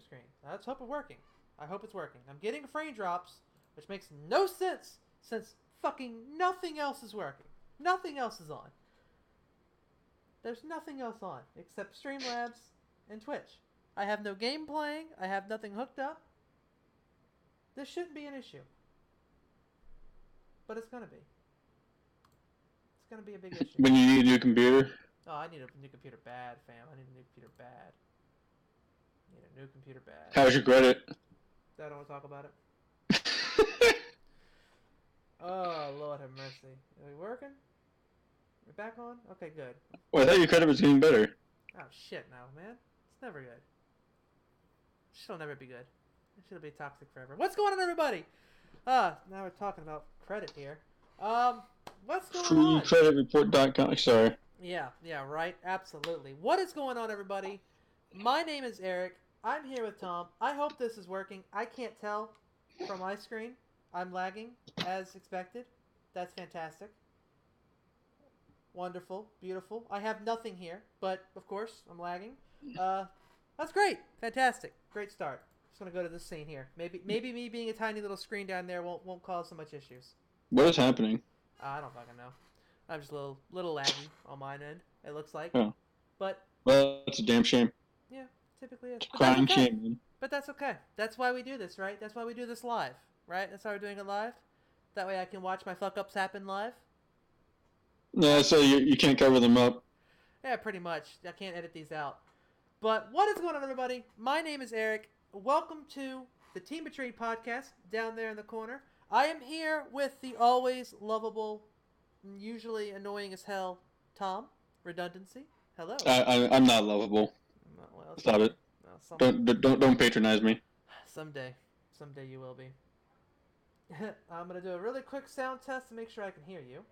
game screen. Let's hope it's working. I hope it's working. I'm getting frame drops, which makes no sense since fucking nothing else is working. Nothing else is on. There's nothing else on except Streamlabs and Twitch. I have no game playing. I have nothing hooked up. This shouldn't be an issue. But it's going to be. It's going to be a big issue. When you need a new computer? Oh, I need a new computer bad, fam. I need a new computer bad. I need a new computer bad. How's your credit? I don't want to talk about it. Oh, Lord have mercy. Are we working? We're back on? Okay, good. Well, I thought your credit was getting better. Oh, shit now, man. It's never good. Shit'll never be good. Shit'll be toxic forever. What's going on, everybody? Now we're talking about credit here. What's going on? FreeCreditReport.com. Sorry. Yeah, right. Absolutely. What is going on, everybody? My name is Eric. I'm here with Tom. I hope this is working. I can't tell from my screen. I'm lagging, as expected. That's fantastic. Wonderful. Beautiful. I have nothing here, but, of course, I'm lagging. That's great. Fantastic. Great start. Just going to go to this scene here. Maybe me being a tiny little screen down there won't cause so much issues. What is happening? I don't fucking know. I'm just a little laggy on mine end, it looks like. Oh. But well, that's a damn shame. Yeah, typically is. It's a crying shame, man. But that's okay. That's why we do this, right? That's why we do this live, right? That's why we're doing it live. That way I can watch my fuck-ups happen live. Yeah, so you can't cover them up. Yeah, pretty much. I can't edit these out. But what is going on, everybody? My name is Eric. Welcome to the Team Betrayed podcast down there in the corner. I am here with the always lovable, usually annoying as hell, Tom. Redundancy. Hello. I'm not lovable. Well, stop it. Well, don't patronize me. Someday you will be. I'm gonna do a really quick sound test to make sure I can hear you.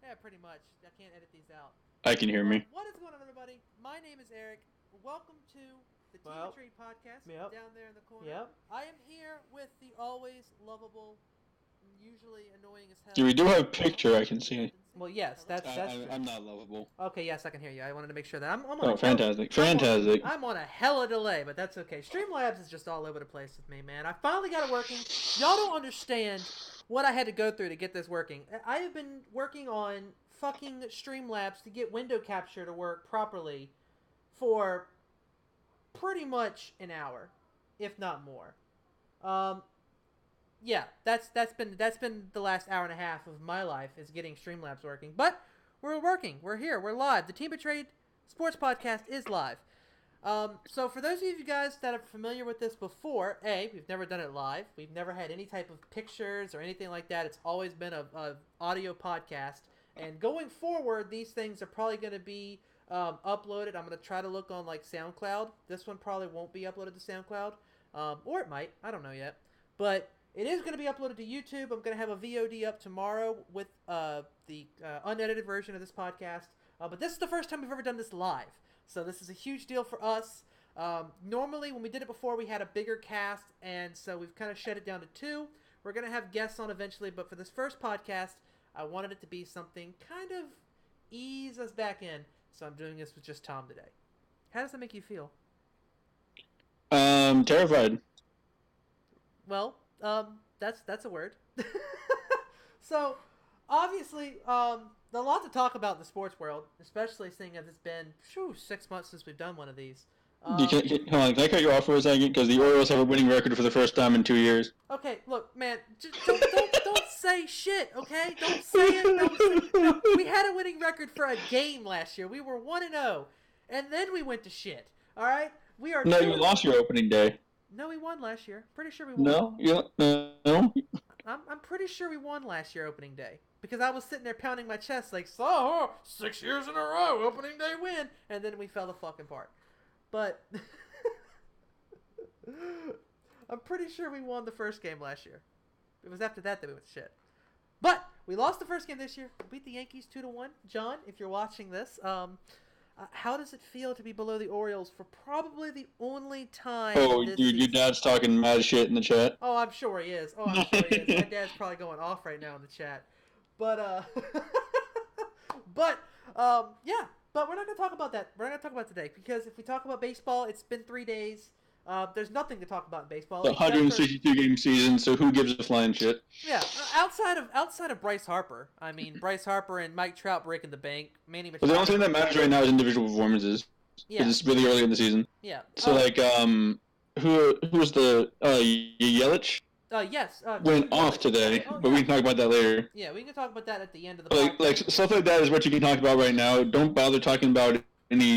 Yeah, pretty much. I can't edit these out. I can hear me. What is going on, everybody? My name is Eric. Welcome to the Team Betrayed podcast down there in the corner. Yep. I am here with the always lovable, usually annoying as hell. Yeah, we do have a picture I can see. Well, yes, that's true. I'm not lovable. Okay, yes, I can hear you. I wanted to make sure that I'm on fantastic. I'm on a hella delay, but that's okay. Streamlabs is just all over the place with me, man. I finally got it working. Y'all don't understand what I had to go through to get this working. I have been working on fucking Streamlabs to get window capture to work properly for pretty much an hour, if not more. Yeah, that's been the last hour and a half of my life is getting Streamlabs working. But we're working. We're here. We're live. The Team Betrayed Sports Podcast is live. So for those of you guys that are familiar with this before, we've never done it live. We've never had any type of pictures or anything like that. It's always been a audio podcast. And going forward, these things are probably going to be uploaded. I'm going to try to look on like SoundCloud. This one probably won't be uploaded to SoundCloud. Or it might. I don't know yet. But it is going to be uploaded to YouTube. I'm going to have a VOD up tomorrow with the unedited version of this podcast. But this is the first time we've ever done this live. So this is a huge deal for us. Normally, when we did it before, we had a bigger cast. And so we've kind of shed it down to 2. We're going to have guests on eventually. But for this first podcast, I wanted it to be something kind of ease us back in. So I'm doing this with just Tom today. How does that make you feel? Terrified. Well, that's a word. So, obviously, a lot to talk about in the sports world, especially seeing as it's been 6 months since we've done one of these. Hold on, can I cut you off for a second? Because the Orioles have a winning record for the first time in 2 years. Okay, look, man, just don't say shit, okay? Don't say it. No, we had a winning record for a game last year. We were 1-0, and then we went to shit. All right, we are. No, you lost your opening day. No, we won last year. Pretty sure we won. No. I'm pretty sure we won last year opening day. Because I was sitting there pounding my chest like, so, 6 years in a row, opening day win. And then we fell the fucking apart. But I'm pretty sure we won the first game last year. It was after that we went to shit. But we lost the first game this year. We beat the Yankees 2-1. John, if you're watching this, how does it feel to be below the Orioles for probably the only time? Oh, dude, your dad's talking mad shit in the chat. Oh, I'm sure he is. My dad's probably going off right now in the chat. But, yeah. But we're not going to talk about that. We're not going to talk about it today. Because if we talk about baseball, it's been 3 days. There's nothing to talk about in baseball. The 162-game season, so who gives a flying shit? Yeah, outside of Bryce Harper. I mean, Bryce Harper and Mike Trout breaking the bank. Manny Machado. But the only thing that matters right now is individual performances. Yeah. It's really early in the season. Yeah. So, who was the Yelich? Yes. Went off today, but we can talk about that later. Yeah, we can talk about that at the end of the podcast. Like stuff like that is what you can talk about right now. Don't bother talking about any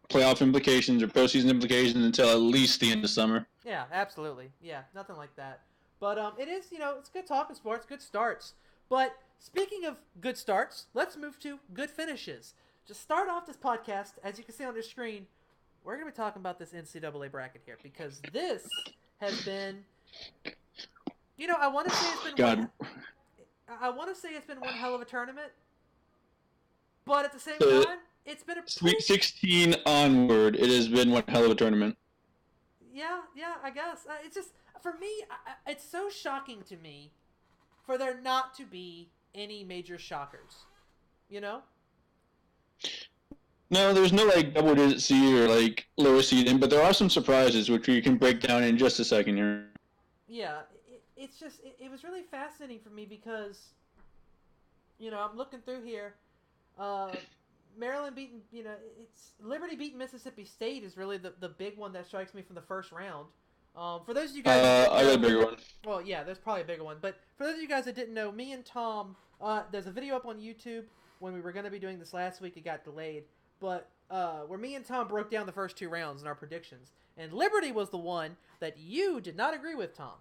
playoff implications or postseason implications until at least the end of summer. Yeah, absolutely. Yeah, nothing like that. But it is, it's good talking sports, good starts. But speaking of good starts, let's move to good finishes. To start off this podcast, as you can see on your screen, we're going to be talking about this NCAA bracket here because this has been, I want to say it's been one hell of a tournament, but at the same time, it's been a Sweet 16 onward. It has been one hell of a tournament. Yeah, I guess it's just for me. It's so shocking to me for there not to be any major shockers. No, there's no double-digit seed or lower seed, but there are some surprises which we can break down in just a second here. Yeah, it's just it was really fascinating for me because, I'm looking through here. Maryland beating, it's Liberty beating Mississippi State is really the big one that strikes me from the first round. For those of you guys, I got a bigger one. Well, yeah, there's probably a bigger one. But for those of you guys that didn't know, me and Tom, there's a video up on YouTube when we were going to be doing this last week. It got delayed, but where me and Tom broke down the first two rounds in our predictions, and Liberty was the one that you did not agree with, Tom.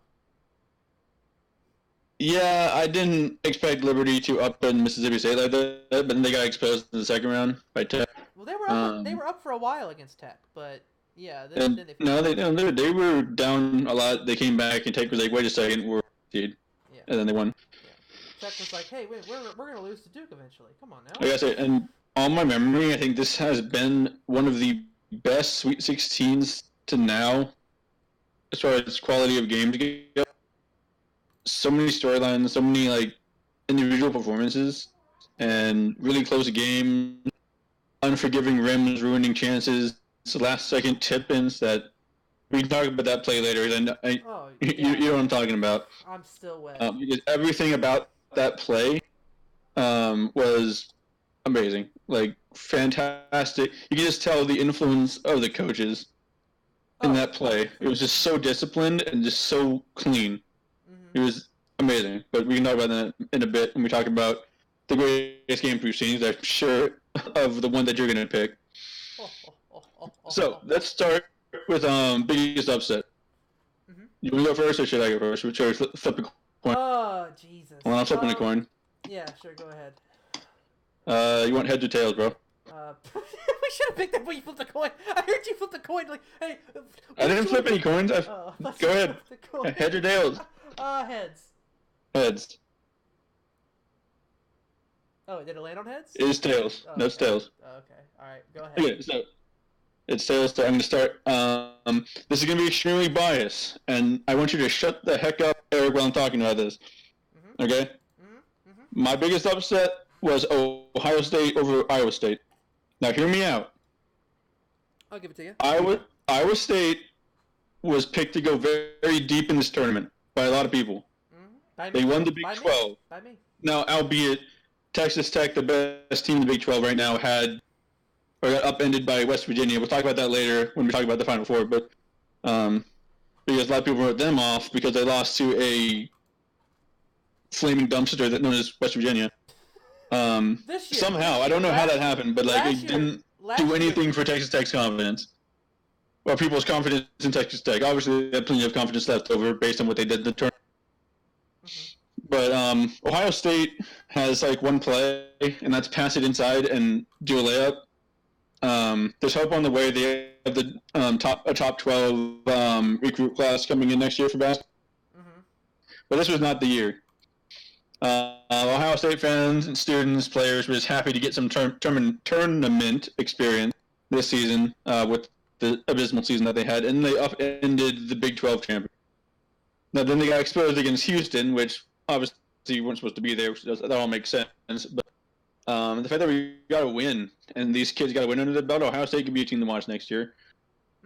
Yeah, I didn't expect Liberty to upend Mississippi State like that, but then they got exposed in the second round by Tech. Well, they were up for a while against Tech, but yeah. They were down a lot. They came back, and Tech was like, "Wait a second, we're seed," and then they won. Yeah. Tech was like, "Hey, we're gonna lose to Duke eventually. Come on now." Like I said, and on my memory, I think this has been one of the best Sweet 16s to now, as far as quality of games go. So many storylines, so many individual performances, and really close games, unforgiving rims, ruining chances, last-second tip-ins that we can talk about that play later. Then you know what I'm talking about. I'm still wet. Because everything about that play was amazing, fantastic. You can just tell the influence of the coaches in that play. It was just so disciplined and just so clean. It was amazing, but we can talk about that in a bit when we talk about the greatest games we've seen. I'm sure of the one that you're going to pick. So let's start with biggest upset. Mm-hmm. You want to go first, or should I go first? Should I flip a coin? Oh, Jesus. Well, I'm flipping a coin. Yeah, sure, go ahead. You want heads or tails, bro? We should have picked up when you flipped the coin. I heard you flip the coin. Hey. I didn't flip any coins. Go ahead. Heads or tails? Heads. Heads. Oh, did it land on heads? It is tails. Oh, no, it's tails. Oh, okay. All right. Go ahead. Okay, so it's tails. So I'm going to start. This is going to be extremely biased, and I want you to shut the heck up, Eric, while I'm talking about this. Mm-hmm. Okay? Mm-hmm. Mm-hmm. My biggest upset was Ohio State over Iowa State. Now, hear me out. I'll give it to you. Iowa State was picked to go very, very deep in this tournament by a lot of people. Mm-hmm. They won the Big 12. By me. Now, albeit Texas Tech, the best team in the Big 12 right now, got upended by West Virginia. We'll talk about that later when we talk about the Final Four. But because a lot of people wrote them off because they lost to a flaming dumpster that known as West Virginia. Somehow, I don't know how that happened, but it didn't do anything for Texas Tech's confidence. Or people's confidence in Texas Tech. Obviously, they have plenty of confidence left over based on what they did in the tournament. Mm-hmm. But Ohio State has one play, and that's pass it inside and do a layup. There's hope on the way. They have a top 12 recruit class coming in next year for basketball. Mm-hmm. But this was not the year. Ohio State fans and students, players were just happy to get some tournament experience this season with the abysmal season that they had, and they upended the Big 12 champion. Now, then they got exposed against Houston, which obviously you weren't supposed to be there, which that all makes sense. But the fact that we got to win, and these kids got to win under the belt, Ohio State could be a team to watch next year.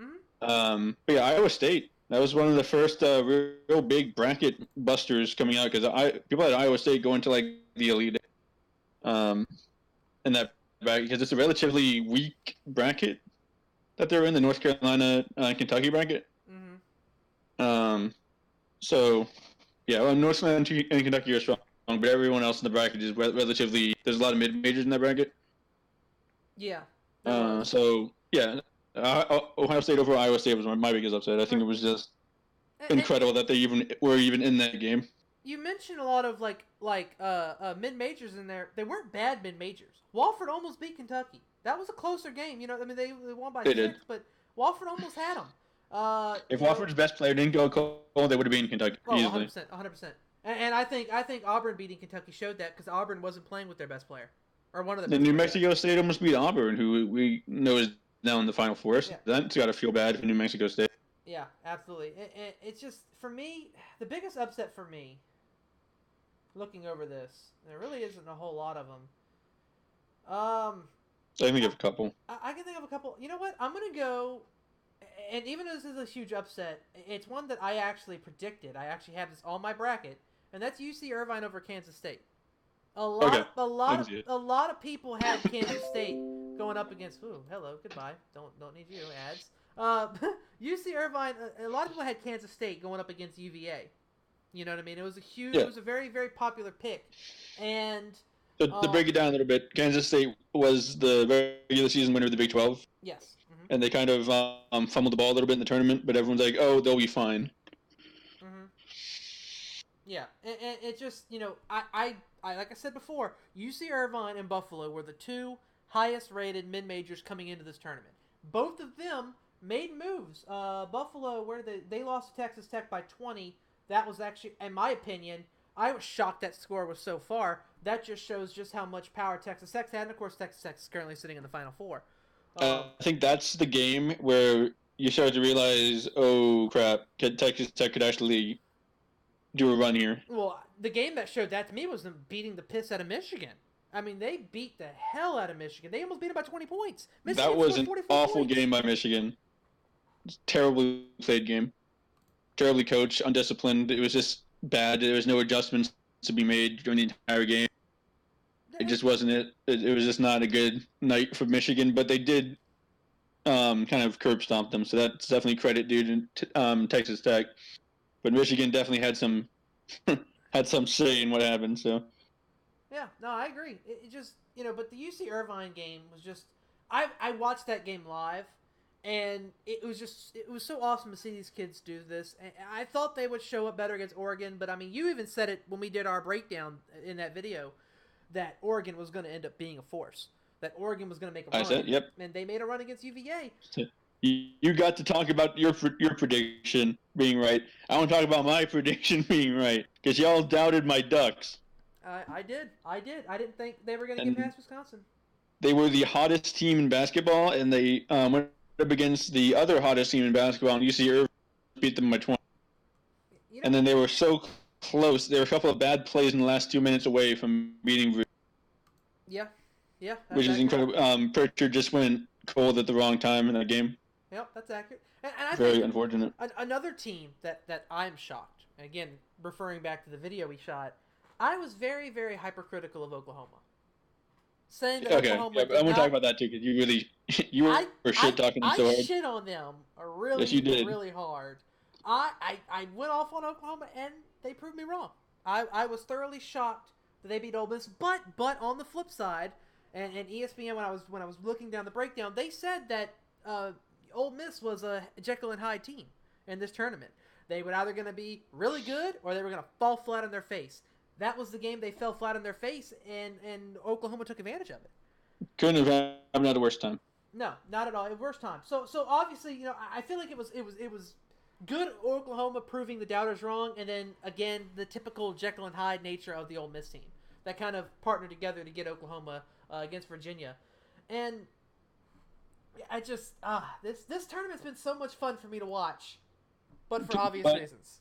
Mm-hmm. But yeah, Iowa State. That was one of the first real big bracket busters coming out because people at Iowa State go into like the Elite um, in that bracket because it's a relatively weak bracket that they're in, the North Carolina Kentucky bracket. Mm-hmm. So yeah, well, North Carolina and Kentucky are strong, but everyone else in the bracket is relatively. There's a lot of mid majors in that bracket. Yeah. So yeah, Ohio State over Iowa State was my biggest upset. I think it was just incredible that they were even in that game. You mentioned a lot of mid majors in there. They weren't bad mid majors. Wofford almost beat Kentucky. That was a closer game. You know, I mean, they won by 6, but Wofford almost had them. If Wofford's best player didn't go cold, they would have beaten Kentucky easily. 100%. And I think Auburn beating Kentucky showed that because Auburn wasn't playing with their best player. Or one of the New Mexico State almost beat Auburn, who we know is now in the Final Four. So that's got to feel bad for New Mexico State. Yeah, absolutely. It's just, for me, the biggest upset for me, looking over this, there really isn't a whole lot of them. I can think of a couple. I can think of a couple. You know what? I'm going to go, and even though this is a huge upset, it's one that I actually predicted. I actually have this on my bracket, and that's UC Irvine over Kansas State. A lot of people had Kansas State going up against. Ooh, hello, goodbye. Don't need you ads. UC Irvine. A lot of people had Kansas State going up against UVA. You know what I mean? It was it was a very, very popular pick, and to break it down a little bit, Kansas State was the regular season winner of the Big 12. Yes. Mm-hmm. And they kind of fumbled the ball a little bit in the tournament, but everyone's like, "Oh, they'll be fine." Mm-hmm. Yeah, and it just, you know, I like I said before, UC Irvine and Buffalo were the two highest rated mid majors coming into this tournament. Both of them made moves. Buffalo, where they lost to Texas Tech by 20. That was actually, in my opinion, I was shocked that score was so far. That just shows just how much power Texas Tech had, and of course Texas Tech is currently sitting in the Final Four. I think that's the game where you start to realize, oh crap, Texas Tech could actually do a run here. Well, the game that showed that to me was them beating the piss out of Michigan. I mean, they beat the hell out of Michigan. They almost beat them by 20 points. Michigan that was an awful game by Michigan. Terribly played game. Terribly coached, undisciplined. It was just bad. There was no adjustments to be made during the entire game. It just wasn't it. It was just not a good night for Michigan, but they did kind of curb stomp them, so that's definitely credit due to Texas Tech. But Michigan definitely had some say in what happened. So yeah, no, I agree. It just, you know, but the UC Irvine game was just, I watched that game live, and it was so awesome to see these kids do this. And I thought they would show up better against Oregon, but I mean, you even said it when we did our breakdown in that video, that Oregon was going to end up being a force. That Oregon was going to make a run. I said, yep. And they made a run against UVA. You got to talk about your prediction being right. I want to talk about my prediction being right, because y'all doubted my Ducks. I did. I didn't think they were going to get past Wisconsin. They were the hottest team in basketball, and they went up against the other hottest team in basketball, and UC Irvine beat them by 20. You know, and then they were so close. There were a couple of bad plays in the last 2 minutes away from beating. Yeah. Which is incredible. Pritchard just went cold at the wrong time in that game. Yep, that's accurate. And I Very think unfortunate. Another team that I'm shocked. Again, referring back to the video we shot, I was very, very hypercritical of Oklahoma. Saying that Oklahoma. I want to talk about that too, because you were shit talking them so hard. I shit on them really, yes, you did. Really hard. I went off on Oklahoma, and they proved me wrong. I was thoroughly shocked that they beat Ole Miss, but on the flip side, and ESPN when I was looking down the breakdown, they said that Ole Miss was a Jekyll and Hyde team in this tournament. They were either going to be really good or they were going to fall flat on their face. That was the game they fell flat on their face, and Oklahoma took advantage of it. Couldn't have had another worse time. No, not at all. Worst time. So obviously, you know, I feel like it was good Oklahoma proving the doubters wrong, and then again the typical Jekyll and Hyde nature of the Ole Miss team that kind of partnered together to get Oklahoma against Virginia, and I just this tournament's been so much fun for me to watch, but for obvious reasons.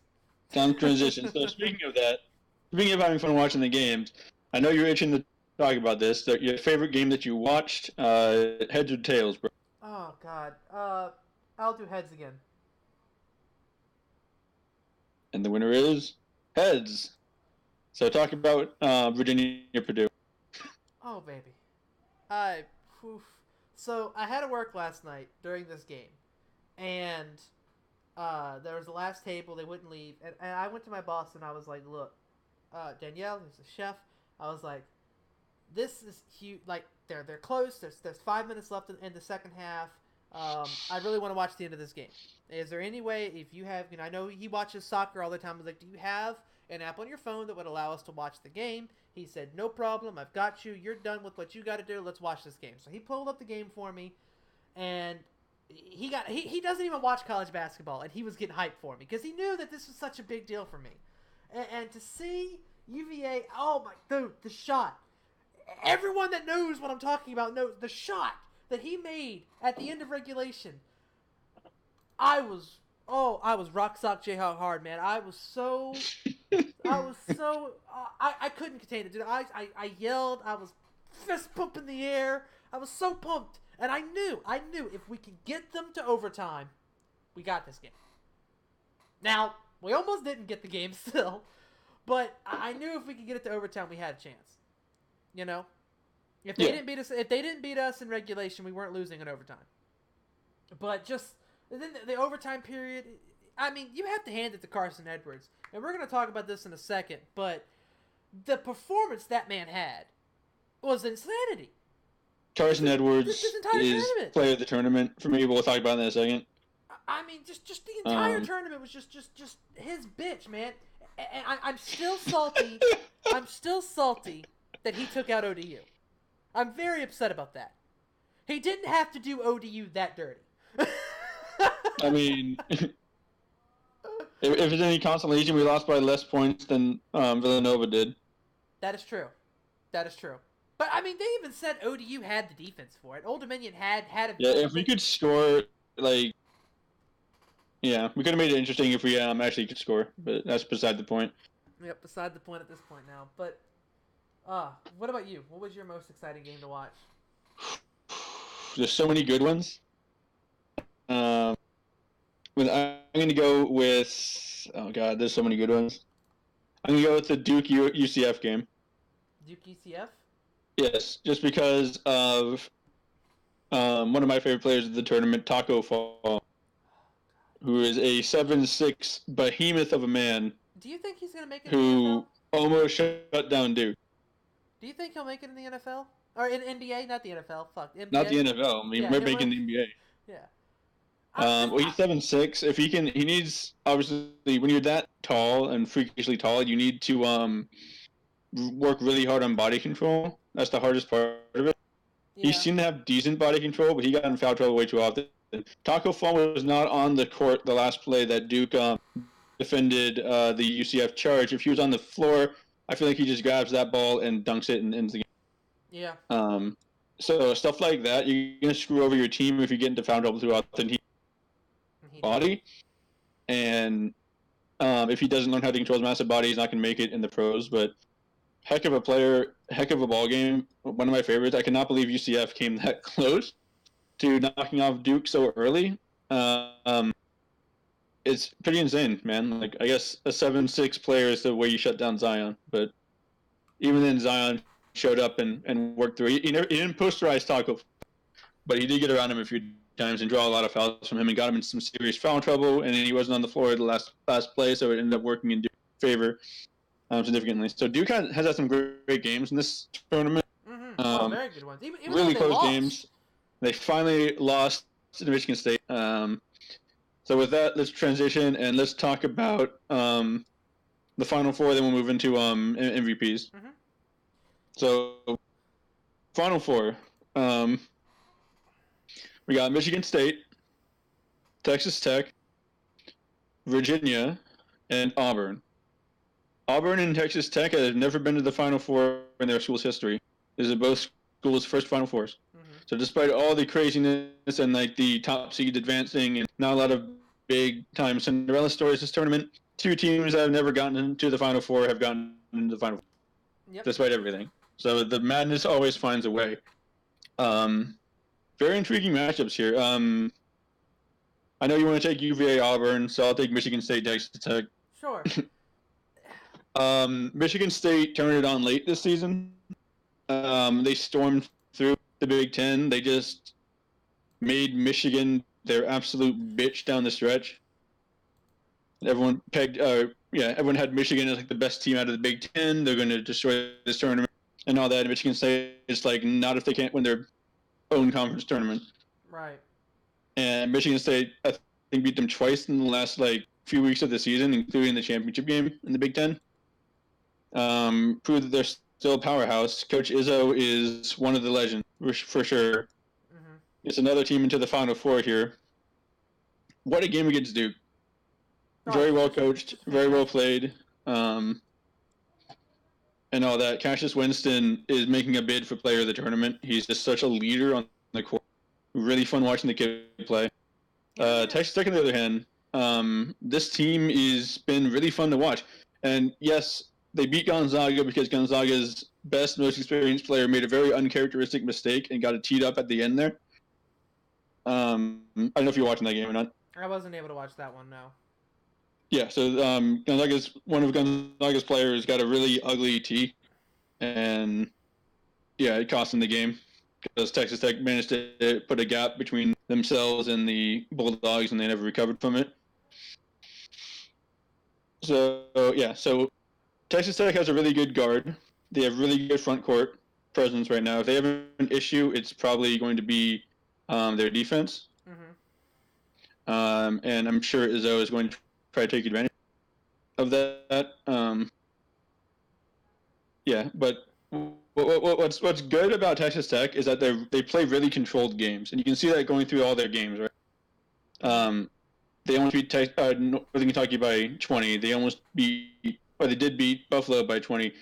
Time transition. So speaking of having fun watching the games, I know you're itching to talk about this. Your favorite game that you watched, heads or tails, bro? Oh God. I'll do heads again. And the winner is heads. So talk about Virginia Purdue. Oh baby, So I had to work last night during this game, and there was the last table. They wouldn't leave, and I went to my boss and I was like, "Look, Danielle, who's the chef, I was like, this is huge. Like they're close. There's 5 minutes left in the second half. I really want to watch the end of this game. Is there any way, if you have, I know he watches soccer all the time. I was like, do you have an app on your phone that would allow us to watch the game? He said, no problem. I've got you. You're done with what you got to do. Let's watch this game. So he pulled up the game for me, and he doesn't even watch college basketball, and he was getting hyped for me because he knew that this was such a big deal for me. And to see UVA, oh my, dude, the shot. Everyone that knows what I'm talking about knows the shot that he made at the end of regulation. I was rock sock Jayhawk hard, man. I couldn't contain it, dude. I yelled. I was fist pumping the air. I was so pumped, and I knew if we could get them to overtime, we got this game. Now we almost didn't get the game still, but I knew if we could get it to overtime, we had a chance. If they didn't beat us in regulation, we weren't losing in overtime. But just then the overtime period, I mean, you have to hand it to Carson Edwards, and we're going to talk about this in a second. But the performance that man had was insanity. Carson Edwards is player of the tournament for me. We'll talk about that in a second. I mean, just the entire tournament was just his bitch, man. And I'm still salty. I'm still salty that he took out ODU. I'm very upset about that. He didn't have to do ODU that dirty. I mean, if it's any consolation, we lost by less points than Villanova did. That is true. But, I mean, they even said ODU had the defense for it. Old Dominion had a... Yeah, if we could score, we could have made it interesting if we actually could score. But that's beside the point. Yep, beside the point at this point now. But, what about you? What was your most exciting game to watch? There's so many good ones. I'm going to go with... Oh, God, there's so many good ones. I'm going to go with the Duke UCF game. Duke UCF? Yes, just because of one of my favorite players of the tournament, Taco Fall, who is a 7'6" behemoth of a man. Do you think he's going to make it in the NFL? Who almost shut down Duke. Do you think he'll make it in the NFL? Or in NBA? Not the NFL. Fuck. NBA? Not the NFL. I mean, we're making the NBA. Yeah. Well, he's 7'6". If he needs, obviously, when you're that tall and freakishly tall, you need to work really hard on body control. That's the hardest part of it. Yeah. He seemed to have decent body control, but he got in foul trouble way too often. Taco Fall was not on the court the last play that Duke defended the UCF charge. If he was on the floor, I feel like he just grabs that ball and dunks it and ends the game. Yeah. So stuff like that, you're going to screw over your team if you get into foul trouble too often. Body. And if he doesn't learn how to control his massive body, he's not going to make it in the pros. But heck of a player, heck of a ball game. One of my favorites. I cannot believe UCF came that close to knocking off Duke so early. It's pretty insane, man. Like, I guess a 7'6" player is the way you shut down Zion. But even then, Zion showed up and worked through. He didn't posterize Taco, but he did get around him a few times and draw a lot of fouls from him and got him in some serious foul trouble. And then he wasn't on the floor the last play, so it ended up working in Duke's favor significantly. So Duke has had some great games in this tournament. Mm-hmm. Very good ones. Even really close games. They finally lost to Michigan State. So with that, let's transition and let's talk about the Final Four. Then we'll move into MVPs. Mm-hmm. So Final Four. We got Michigan State, Texas Tech, Virginia, and Auburn. Auburn and Texas Tech have never been to the Final Four in their school's history. These are both schools' first Final Fours. Mm-hmm. So despite all the craziness and the top seed advancing and not a lot of big-time Cinderella stories this tournament, two teams that have never gotten into the Final Four have gotten into the Final Four, despite everything. So the madness always finds a way. Very intriguing matchups here. I'm I know you want to take UVA Auburn, so I'll take Michigan State Texas Tech. Sure. Michigan State turned it on late this season. They stormed through the Big Ten. They just made Michigan their absolute bitch down the stretch. Everyone everyone had Michigan as like the best team out of the Big Ten. They're going to destroy this tournament and all that. And Michigan State is like, not if they can't win their own conference tournament. Right. And Michigan State, I think, beat them twice in the last like few weeks of the season, including the championship game in the Big Ten. Proved that they're still a powerhouse. Coach Izzo is one of the legends for sure. Mm-hmm. It's another team into the Final Four here. What a game against Duke! Very well coached, very well played, and all that. Cassius Winston is making a bid for player of the tournament. He's just such a leader on the court. Really fun watching the kid play. Texas Tech, on the other hand, this team has been really fun to watch. And yes, they beat Gonzaga because Gonzaga's best, most experienced player made a very uncharacteristic mistake and got it teed up at the end there. I don't know if you're watching that game or not. I wasn't able to watch that one, no. Yeah, so one of Gonzaga's players got a really ugly tee, and yeah, it cost them the game because Texas Tech managed to put a gap between themselves and the Bulldogs, and they never recovered from it. So Texas Tech has a really good guard. They have really good front court presence right now. If they have an issue, it's probably going to be their defense. Mm-hmm. And I'm sure Izzo is going to try to take advantage of that. But what's good about Texas Tech is that they play really controlled games, and you can see that going through all their games, right? They almost beat Northern Kentucky by 20. They did beat Buffalo by 20.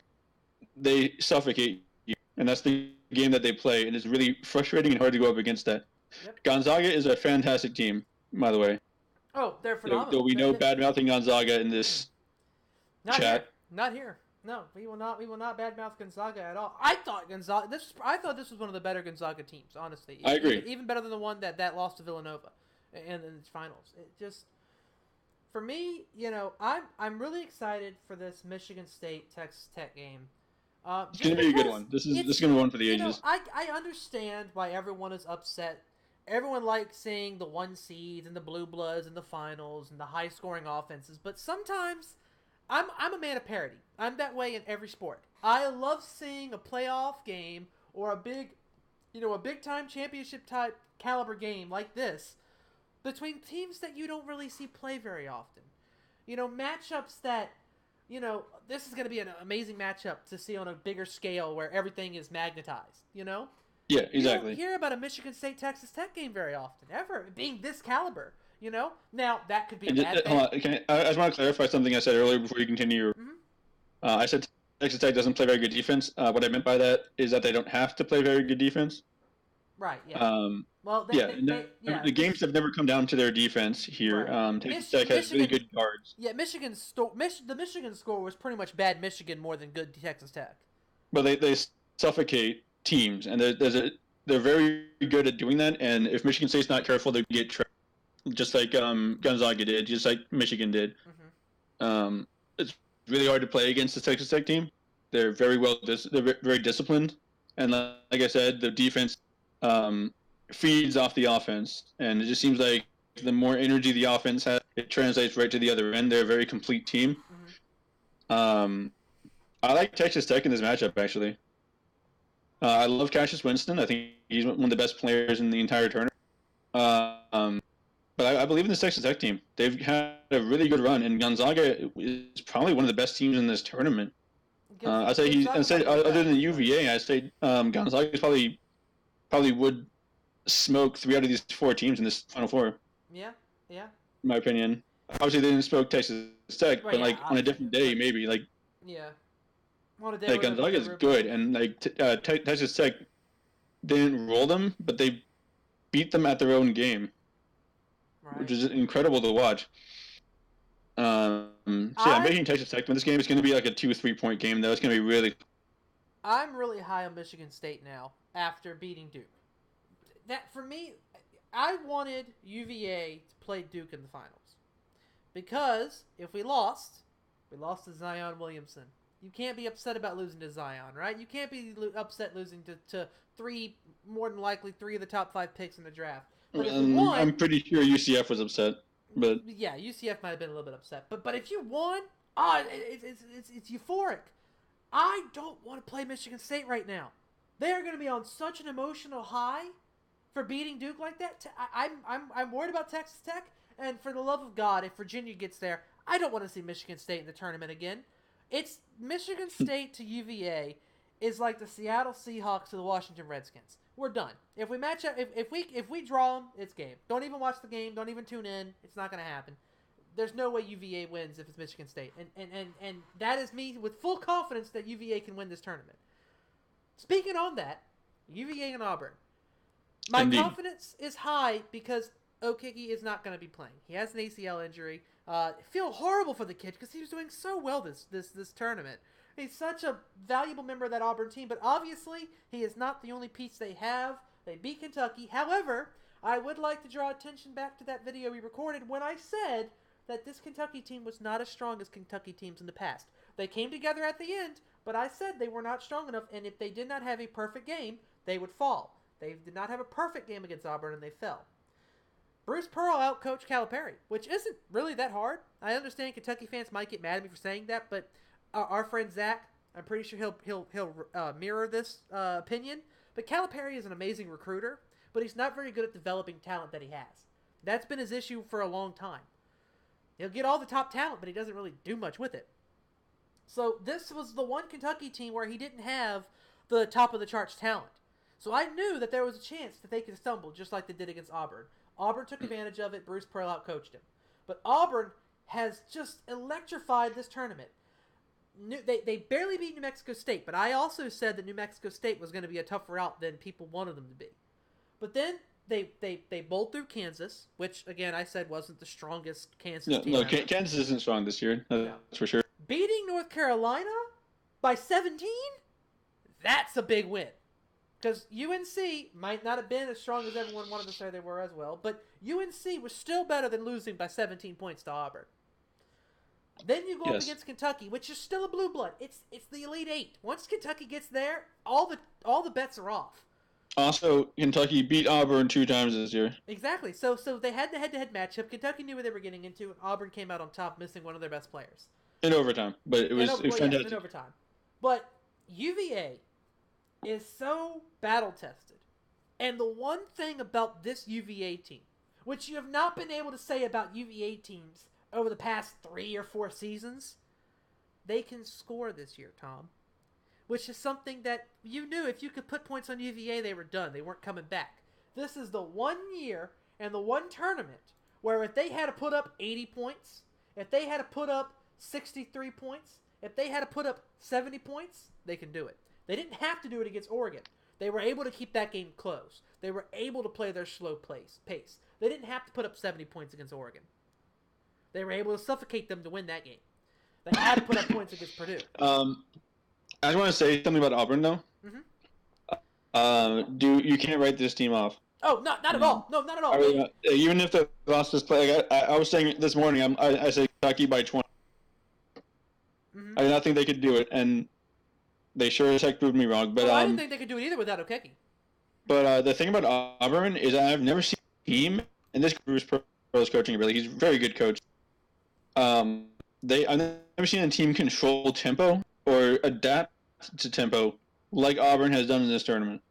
They suffocate you, and that's the game that they play, and it's really frustrating and hard to go up against that. Yep. Gonzaga is a fantastic team, by the way. Oh, they're phenomenal. There'll be no bad-mouthing Gonzaga in this chat. Here. Not here. No, we will not badmouth Gonzaga at all. I thought this was one of the better Gonzaga teams, honestly. I agree. Even better than the one that lost to Villanova in its finals. It just, for me, I'm really excited for this Michigan State Texas Tech game. It's going to be a good one. This is going to be one for the ages. I understand why everyone is upset. Everyone likes seeing the 1 seeds and the blue bloods and the finals and the high scoring offenses, but sometimes I'm a man of parity. I'm that way in every sport. I love seeing a playoff game or a big time championship type caliber game like this between teams that you don't really see play very often. Matchups that, this is going to be an amazing matchup to see on a bigger scale where everything is magnetized, Yeah, exactly. You don't hear about a Michigan State Texas Tech game very often, ever, being this caliber, Now, that could be a bad thing. Hold on, I just want to clarify something I said earlier before you continue. Mm-hmm. I said Texas Tech doesn't play very good defense. What I meant by that is that they don't have to play very good defense. Right, yeah. The games have never come down to their defense here. Right. Texas Tech has really good guards. Yeah, the Michigan score was pretty much bad Michigan more than good Texas Tech. But they suffocate teams, and they're very good at doing that. And if Michigan State's not careful, they get trapped, just like Gonzaga did, just like Michigan did. Mm-hmm. It's really hard to play against the Texas Tech team. They're very they're very disciplined, and like I said, the defense feeds off the offense, and it just seems like the more energy the offense has, it translates right to the other end. They're a very complete team. Mm-hmm. I like Texas Tech in this matchup, actually. I love Cassius Winston. I think he's one of the best players in the entire tournament. But I believe in this Texas Tech team. They've had a really good run, and Gonzaga is probably one of the best teams in this tournament. I'd say other than UVA, I'd say Gonzaga probably would smoke 3 out of these 4 teams in this Final Four. Yeah. In my opinion. Obviously, they didn't smoke Texas Tech, but on a different day, maybe Yeah. On a day Gonzaga is good, and Texas Tech didn't roll them, but they beat them at their own game, which is incredible to watch. I'm making Texas Tech win this game. It's going to be like a 2 or 3 point game, though. It's going to be really. I'm really high on Michigan State now after beating Duke. That, for me, I wanted UVA to play Duke in the finals. Because if we lost to Zion Williamson. You can't be upset about losing to Zion, right? You can't be upset losing to more than likely three of the top 5 picks in the draft. But if we won, I'm pretty sure UCF was upset. But yeah, UCF might have been a little bit upset. But if you won, it's euphoric. I don't want to play Michigan State right now. They are going to be on such an emotional high for beating Duke like that. I'm worried about Texas Tech, and for the love of God, if Virginia gets there, I don't want to see Michigan State in the tournament again. It's Michigan State to UVA is like the Seattle Seahawks to the Washington Redskins. We're done. If we match up, if we draw them, it's game. Don't even watch the game. Don't even tune in. It's not going to happen. There's no way UVA wins if it's Michigan State, and that is me with full confidence that UVA can win this tournament. Speaking on that, UVA and Auburn. My confidence is high because Okeke is not going to be playing. He has an ACL injury. I feel horrible for the kid because he was doing so well this tournament. He's such a valuable member of that Auburn team, but obviously he is not the only piece they have. They beat Kentucky. However, I would like to draw attention back to that video we recorded when I said that this Kentucky team was not as strong as Kentucky teams in the past. They came together at the end, but I said they were not strong enough, and if they did not have a perfect game, they would fall. They did not have a perfect game against Auburn, and they fell. Bruce Pearl outcoached Calipari, which isn't really that hard. I understand Kentucky fans might get mad at me for saying that, but our friend Zach, I'm pretty sure he'll mirror this opinion. But Calipari is an amazing recruiter, but he's not very good at developing talent that he has. That's been his issue for a long time. He'll get all the top talent, but he doesn't really do much with it. So this was the one Kentucky team where he didn't have the top of the charts talent. So I knew that there was a chance that they could stumble just like they did against Auburn. Auburn took advantage of it. Bruce Pearl outcoached him. But Auburn has just electrified this tournament. They barely beat New Mexico State, but I also said that New Mexico State was going to be a tougher route than people wanted them to be. But then they bowled through Kansas, which, again, I said wasn't the strongest Kansas team. No, Kansas isn't strong this year. That's for sure. Beating North Carolina by 17? That's a big win. Because UNC might not have been as strong as everyone wanted to say they were as well, but UNC was still better than losing by 17 points to Auburn. Then you go up against Kentucky, which is still a blue blood. It's the Elite Eight. Once Kentucky gets there, all the bets are off. Also, Kentucky beat Auburn 2 times this year. Exactly. So they had the head-to-head matchup. Kentucky knew what they were getting into, and Auburn came out on top, missing one of their best players. In overtime, but it was fantastic. In overtime. But UVA is so battle-tested. And the one thing about this UVA team, which you have not been able to say about UVA teams over the past 3 or 4 seasons, they can score this year, Tom. Which is something that you knew if you could put points on UVA, they were done. They weren't coming back. This is the one year and the one tournament where if they had to put up 80 points, if they had to put up 63 points, if they had to put up 70 points, they can do it. They didn't have to do it against Oregon. They were able to keep that game close. They were able to play their slow pace. They didn't have to put up 70 points against Oregon. They were able to suffocate them to win that game. They had to put up points against Purdue. I just want to say something about Auburn, though. Mm-hmm. You can't write this team off. Oh, not at all. No, not at all. Even if they lost this play, I was saying this morning, I said Kentucky by 20. Mm-hmm. I did not think they could do it, and they sure as heck proved me wrong. But I didn't think they could do it either without Okeke. But the thing about Auburn is I've never seen a team, and this Bruce Pearl's coaching ability. He's a very good coach. I've never seen a team control tempo or adapt to tempo like Auburn has done in this tournament.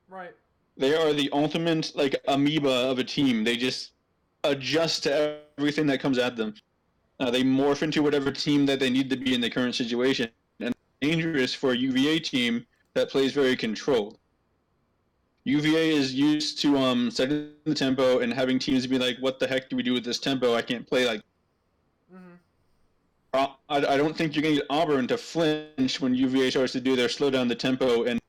Right. They are the ultimate amoeba of a team. They just adjust to everything that comes at them. They morph into whatever team that they need to be in the current situation. And it's dangerous for a UVA team that plays very controlled. UVA is used to setting the tempo and having teams be like, what the heck do we do with this tempo? I can't play like... Mm-hmm. I don't think you're going to get Auburn to flinch when UVA starts to do their slow down the tempo and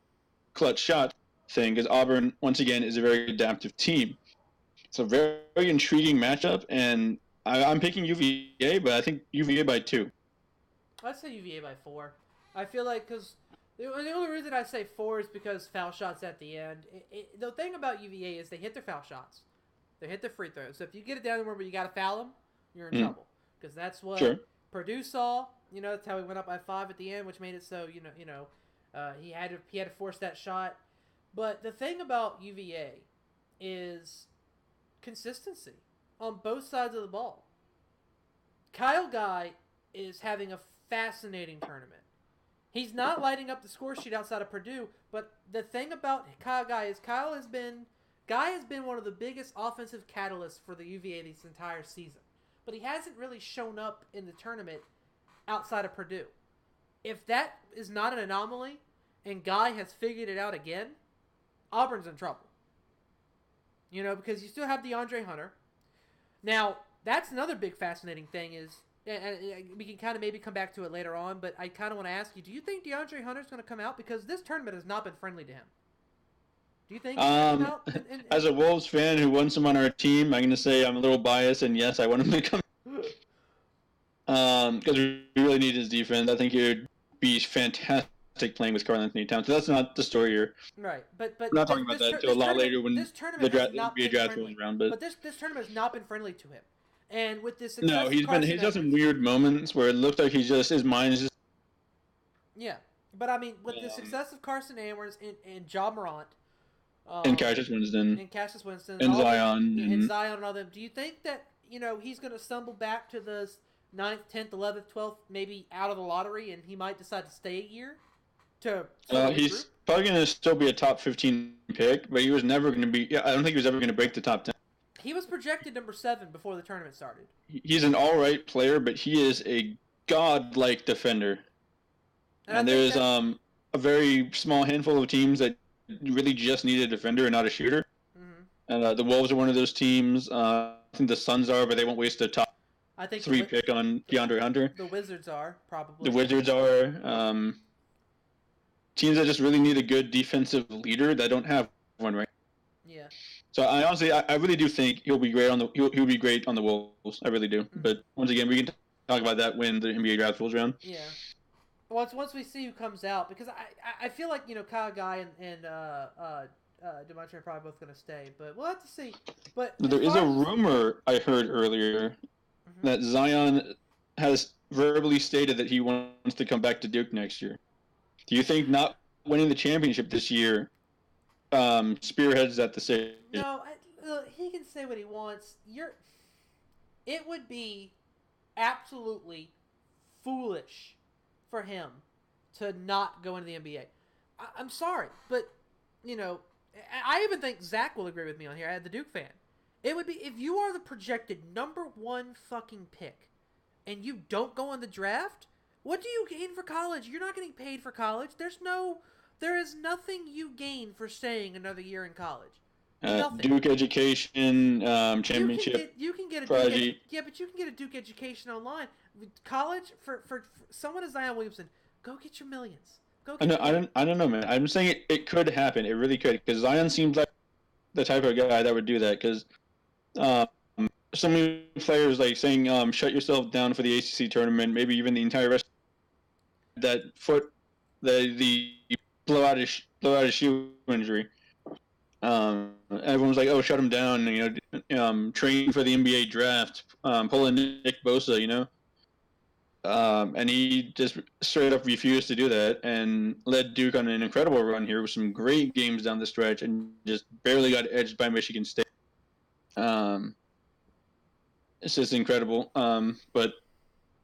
clutch shot thing, because Auburn, once again, is a very adaptive team. It's a very, very intriguing matchup, and I'm picking UVA, but I think UVA by 2. I'd say UVA by 4. I feel like because The only reason I say 4 is because foul shots at the end. The thing about UVA is they hit their foul shots. They hit their free throws. So if you get it down to where you got to foul them, you're in trouble. Because that's what Purdue saw. That's how we went up by 5 at the end, which made it so he had to force that shot. But the thing about UVA is consistency on both sides of the ball. Kyle Guy is having a fascinating tournament. He's not lighting up the score sheet outside of Purdue, but the thing about Kyle Guy is Guy has been one of the biggest offensive catalysts for the UVA this entire season. But he hasn't really shown up in the tournament outside of Purdue. If that is not an anomaly and Guy has figured it out again, Auburn's in trouble. Because you still have DeAndre Hunter. Now, that's another big fascinating thing is, and we can kind of maybe come back to it later on, but I kind of want to ask you, do you think DeAndre Hunter's going to come out? Because this tournament has not been friendly to him. Do you think he's going to come out? As a Wolves fan who wants him on our team, I'm going to say I'm a little biased, and yes, I want him to come because we really need his defense. I think he would be fantastic playing with Karl-Anthony Towns. So that's not the story here. Right, but we're not talking about that until a lot later when the NBA draft rolls around. But this tournament has not been friendly to him. And with this, he's had some weird moments where it looks like his mind is just. Yeah, but I mean, with the success of Carson Edwards and Ja Morant, and Cassius Winston, and Zion, and Zion, and all them, do you think that he's going to stumble back to the 9th, 10th, 11th, 12th, maybe out of the lottery, and he might decide to stay a year? He's probably going to still be a top 15 pick, but he was never going to be. Yeah, I don't think he was ever going to break the top 10. He was projected number 7 before the tournament started. He's an all-right player, but he is a godlike defender. And there's a very small handful of teams that really just need a defender and not a shooter. Mm-hmm. And the Wolves are one of those teams. I think the Suns are, but they won't waste a top 3 pick on DeAndre Hunter. The Wizards are, probably. The Wizards are. Teams that just really need a good defensive leader that don't have one right. Yeah. So I really do think he'll be great on the Wolves. I really do. Mm-hmm. But once again, we can talk about that when the NBA draft rolls around. Yeah. Once we see who comes out, because I feel like Kyle Guy and DeMontre are probably both going to stay, but we'll have to see. But there is a rumor I heard earlier that Zion has verbally stated that he wants to come back to Duke next year. Do you think not winning the championship this year spearheads that decision? No, he can say what he wants. It would be absolutely foolish for him to not go into the NBA. I'm sorry, but I even think Zach will agree with me on here. I had the Duke fan. It would be if you are the projected number 1 fucking pick, and you don't go in the draft. What do you gain for college? You're not getting paid for college. There is nothing you gain for staying another year in college. Duke education, championship. You can get a Duke, yeah, but you can get a Duke education online. College for someone as Zion Williamson, go get your millions. I don't know, man. I'm saying it could happen. It really could, because Zion seems like the type of guy that would do that. Because so many players like saying, "Shut yourself down for the ACC tournament." Maybe even the entire rest. That foot, the blow out his shoe injury. Everyone was like, "Oh, shut him down!" Train for the NBA draft, pulling Nick Bosa, and he just straight up refused to do that and led Duke on an incredible run here with some great games down the stretch and just barely got edged by Michigan State. It's just incredible, but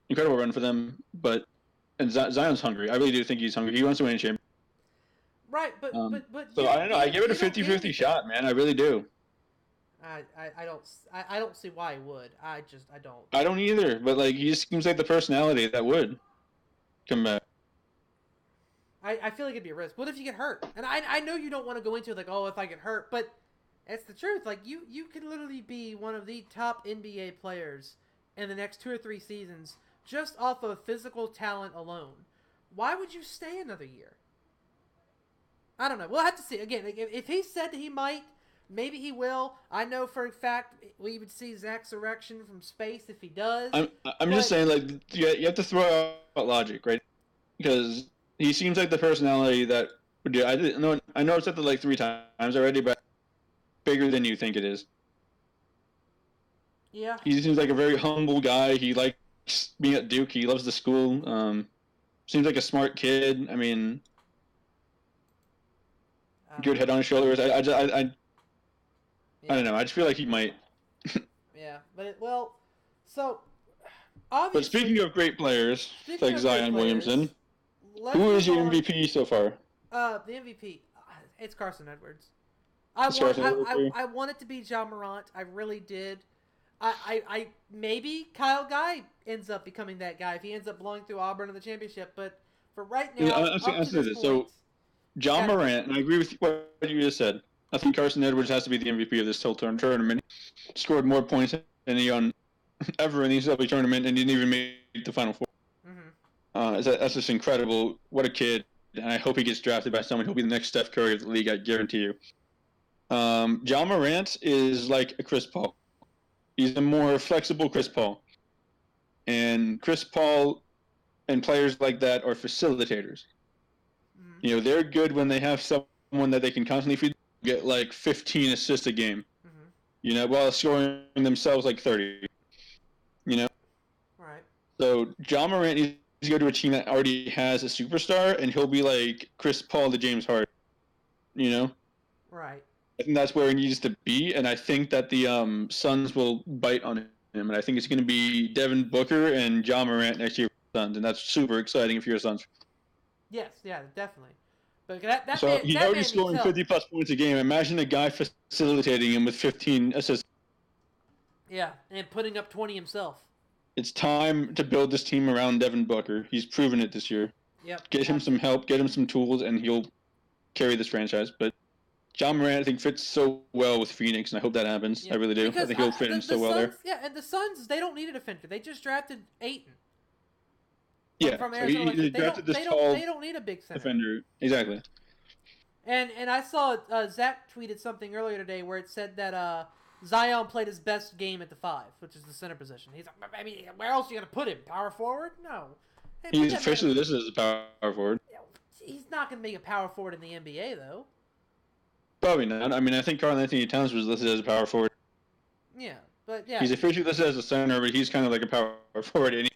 incredible run for them. And Zion's hungry. I really do think he's hungry. He wants to win a championship. Right, but so I don't know. I give it a 50-50 shot, man. I really do. I don't see why he would. I don't. I don't either. But he just seems like the personality that would come back. I feel like it'd be a risk. What if you get hurt? And I know you don't want to go into it if I get hurt, but it's the truth. You could literally be one of the top NBA players in the next 2 or 3 seasons just off of physical talent alone. Why would you stay another year? I don't know. We'll have to see. Again, if he said that he might, maybe he will. I know for a fact we would see Zach's erection from space if he does. I'm just saying, you have to throw out logic, right? Because he seems like the personality that would do. I know I've said that like 3 times already, but bigger than you think it is. Yeah. He seems like a very humble guy. He likes being at Duke. He loves the school. Seems like a smart kid. I mean, good head on his shoulders. I don't know. I just feel like he might. Yeah, so obviously. But speaking of great players, like Zion Williamson, who is your MVP so far? The MVP, it's Carson Edwards. I want it to be Ja Morant. I really did. I maybe Kyle Guy ends up becoming that guy if he ends up blowing through Auburn in the championship. But for right now, up to this point, so Ja Morant, and I agree with what you just said. I think Carson Edwards has to be the MVP of this whole tournament. Scored more points than anyone ever in the NCAA tournament, and didn't even make the Final Four. Mm-hmm. That's just incredible. What a kid! And I hope he gets drafted by someone who'll be the next Steph Curry of the league. I guarantee you. Ja Morant is like a Chris Paul. He's a more flexible Chris Paul. And Chris Paul and players like that are facilitators. Mm-hmm. You know, they're good when they have someone that they can constantly feed, get like 15 assists a game. Mm-hmm. You know, while scoring themselves like 30. You know? Right. So Ja Morant needs to go to a team that already has a superstar, and he'll be like Chris Paul to James Harden. You know? Right. I think that's where he needs to be, and I think that the Suns will bite on him. And I think it's going to be Devin Booker and Ja Morant next year for the Suns, and that's super exciting if you're a Suns. Yes, yeah, definitely. But he's already scoring 50-plus points a game. Imagine a guy facilitating him with 15 assists. Yeah, and putting up 20 himself. It's time to build this team around Devin Booker. He's proven it this year. Yep. Get him some help, get him some tools, and he'll carry this franchise. But Ja Morant, I think, fits so well with Phoenix, and I hope that happens. Yeah. I really do. I think he'll fit in so well there. Yeah, and the Suns, they don't need a defender. They just drafted Ayton. Yeah, from Arizona. So they don't need a big center. Defender. Exactly. And I saw Zach tweeted something earlier today where it said that Zion played his best game at the 5, which is the center position. He's like, I mean, where else are you going to put him? Power forward? No. Hey, he's officially listed as a power forward. He's not going to make a power forward in the NBA, though. Probably not. I mean, I think Karl-Anthony Towns was listed as a power forward. Yeah, but yeah. He's officially listed as a center, but he's kind of like a power forward. And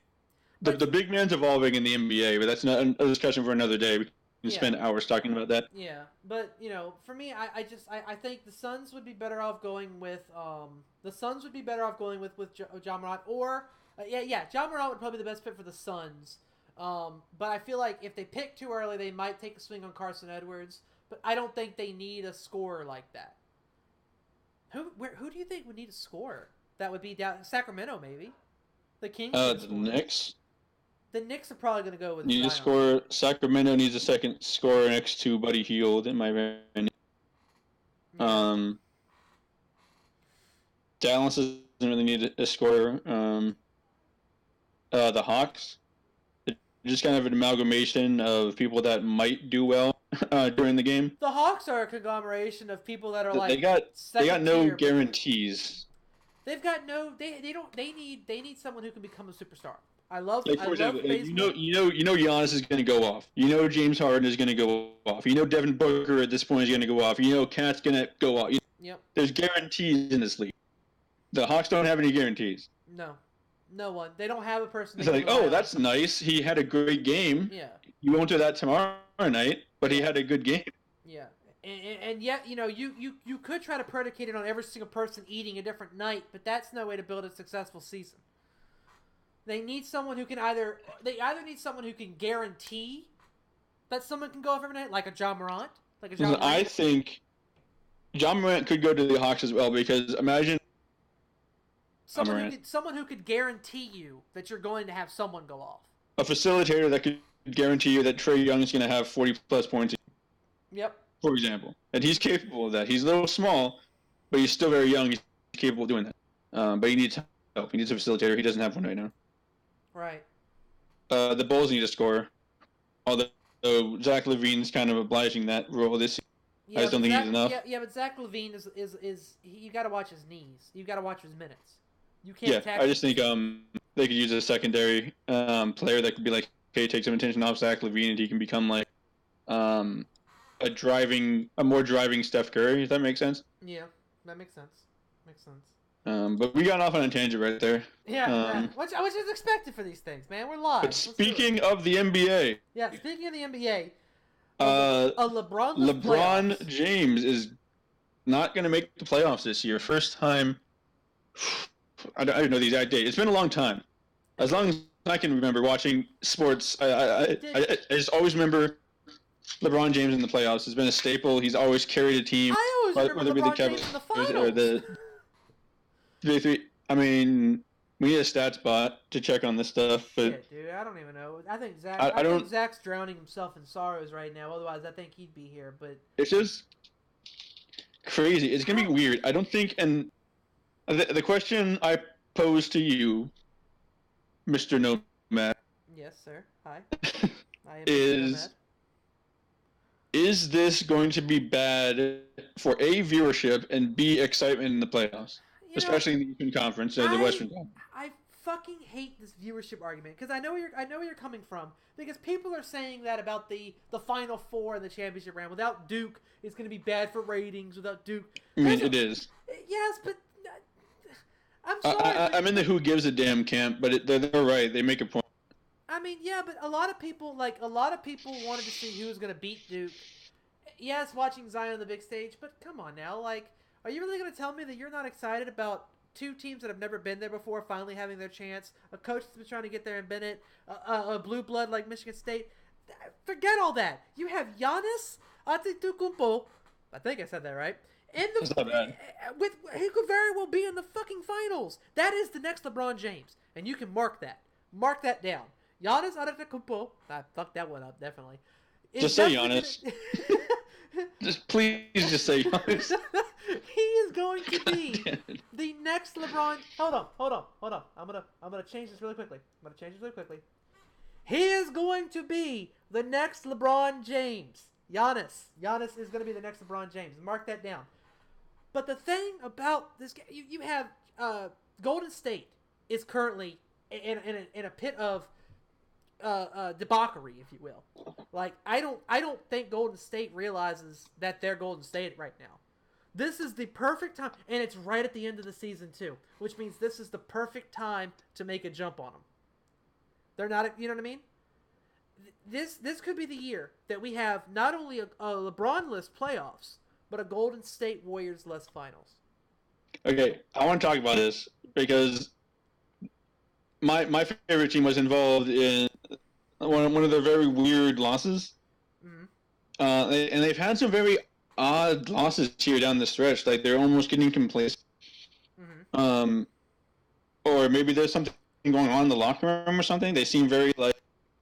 the big man's evolving in the NBA, but that's not a discussion for another day. We can spend hours talking about that. Yeah, but, you know, for me, I think the Suns would be better off going with Ja Morant, or Ja Morant would probably be the best fit for the Suns. But I feel like if they pick too early, they might take a swing on Carson Edwards. But I don't think they need a scorer like that. Who do you think would need a scorer? That would be down Sacramento, maybe. The Kings. The Knicks. The Knicks are probably going to go with. Need a scorer. Sacramento needs a second scorer next to Buddy Hield, in my opinion. Yeah. Dallas doesn't really need a scorer. The Hawks. Just kind of an amalgamation of people that might do well during the game. The Hawks are a conglomeration of people that are like they got no guarantees. They've got no they need someone who can become a superstar. I love example, you know Giannis is going to go off. You know James Harden is going to go off. You know Devin Booker at this point is going to go off. You know Cat's going to go off. Yep. There's guarantees in this league. The Hawks don't have any guarantees. No one. They don't have a person. It's like, that's nice. He had a great game. Yeah. You won't do that tomorrow night, but he had a good game. Yeah. And yet, you know, you could try to predicate it on every single person eating a different night, but that's no way to build a successful season. They need someone who can either need someone who can guarantee that someone can go off every night, like a Ja Morant. I think Ja Morant could go to the Hawks as well, because imagine someone who could guarantee you that you're going to have someone go off. A facilitator that could guarantee you that Trae Young is going to have 40-plus points. Yep. For example. And he's capable of that. He's a little small, but he's still very young. He's capable of doing that. But he needs help. He needs a facilitator. He doesn't have one right now. Right. The Bulls need a scorer. Although Zach LaVine's kind of obliging that role this season. I just don't think he's enough. Yeah, but Zach LaVine is you got to watch his knees. You got to watch his minutes. You can't. I just think they could use a secondary player that could be like take some attention off Zach LaVine, and he can become like a more driving Steph Curry. Does that make sense? Yeah, that makes sense. Makes sense. But we got off on a tangent right there. Yeah, which is expected for these things, man. We're live. But speaking of the NBA. Yeah, speaking of the NBA, LeBron James is not going to make the playoffs this year. First time. I don't know the exact date. It's been a long time. As long as I can remember watching sports, I just always remember LeBron James in the playoffs. It's been a staple. He's always carried a team. I always remember LeBron James in the finals. I mean, we need a stats bot to check on this stuff. But shit, dude, I don't even know. I think I think Zach's drowning himself in sorrows right now. Otherwise, I think he'd be here. But it's just crazy. It's gonna be weird. I don't think. And the question I pose to you, Mr. Nomad. Yes, sir. Hi. I am Mr. Nomad. Is this going to be bad for A, viewership, and B, excitement in the playoffs? Especially in the Eastern Conference and the Western Conference. I fucking hate this viewership argument because I know where you're coming from, because people are saying that about the Final Four and the championship round. Without Duke, it's going to be bad for ratings. Without Duke, I mean, it is. Yes, but I'm sorry. I'm in the who gives a damn camp, but they're right. They make a point. I mean, yeah, but a lot of people wanted to see who was going to beat Duke. Yes, watching Zion on the big stage, but come on now, like, are you really going to tell me that you're not excited about two teams that have never been there before finally having their chance, a coach that's been trying to get there and Bennett, a blue blood like Michigan State? Forget all that. You have Giannis Antetokounmpo, I think I said that right, That's not bad. He could very well be in the fucking finals. That is the next LeBron James, and you can mark that down. Giannis Antetokounmpo, I fucked that one up, definitely. Just say Giannis. Please just say Giannis. He is going to be the next LeBron. Hold on. I'm gonna change this really quickly. He is going to be the next LeBron James. Giannis is going to be the next LeBron James. Mark that down. But the thing about this game, you have Golden State is currently in a pit of debauchery, if you will. Like, I don't think Golden State realizes that they're Golden State right now. This is the perfect time, and it's right at the end of the season too, which means this is the perfect time to make a jump on them. They're not, you know what I mean? This could be the year that we have not only a LeBron-less playoffs, but a Golden State Warriors-less finals. Okay, I want to talk about this because my favorite team was involved in one of their very weird losses. Mm-hmm. And they've had some very odd losses here down the stretch. Like, they're almost getting complacent. Mm-hmm. Or maybe there's something going on in the locker room or something. They seem very, like,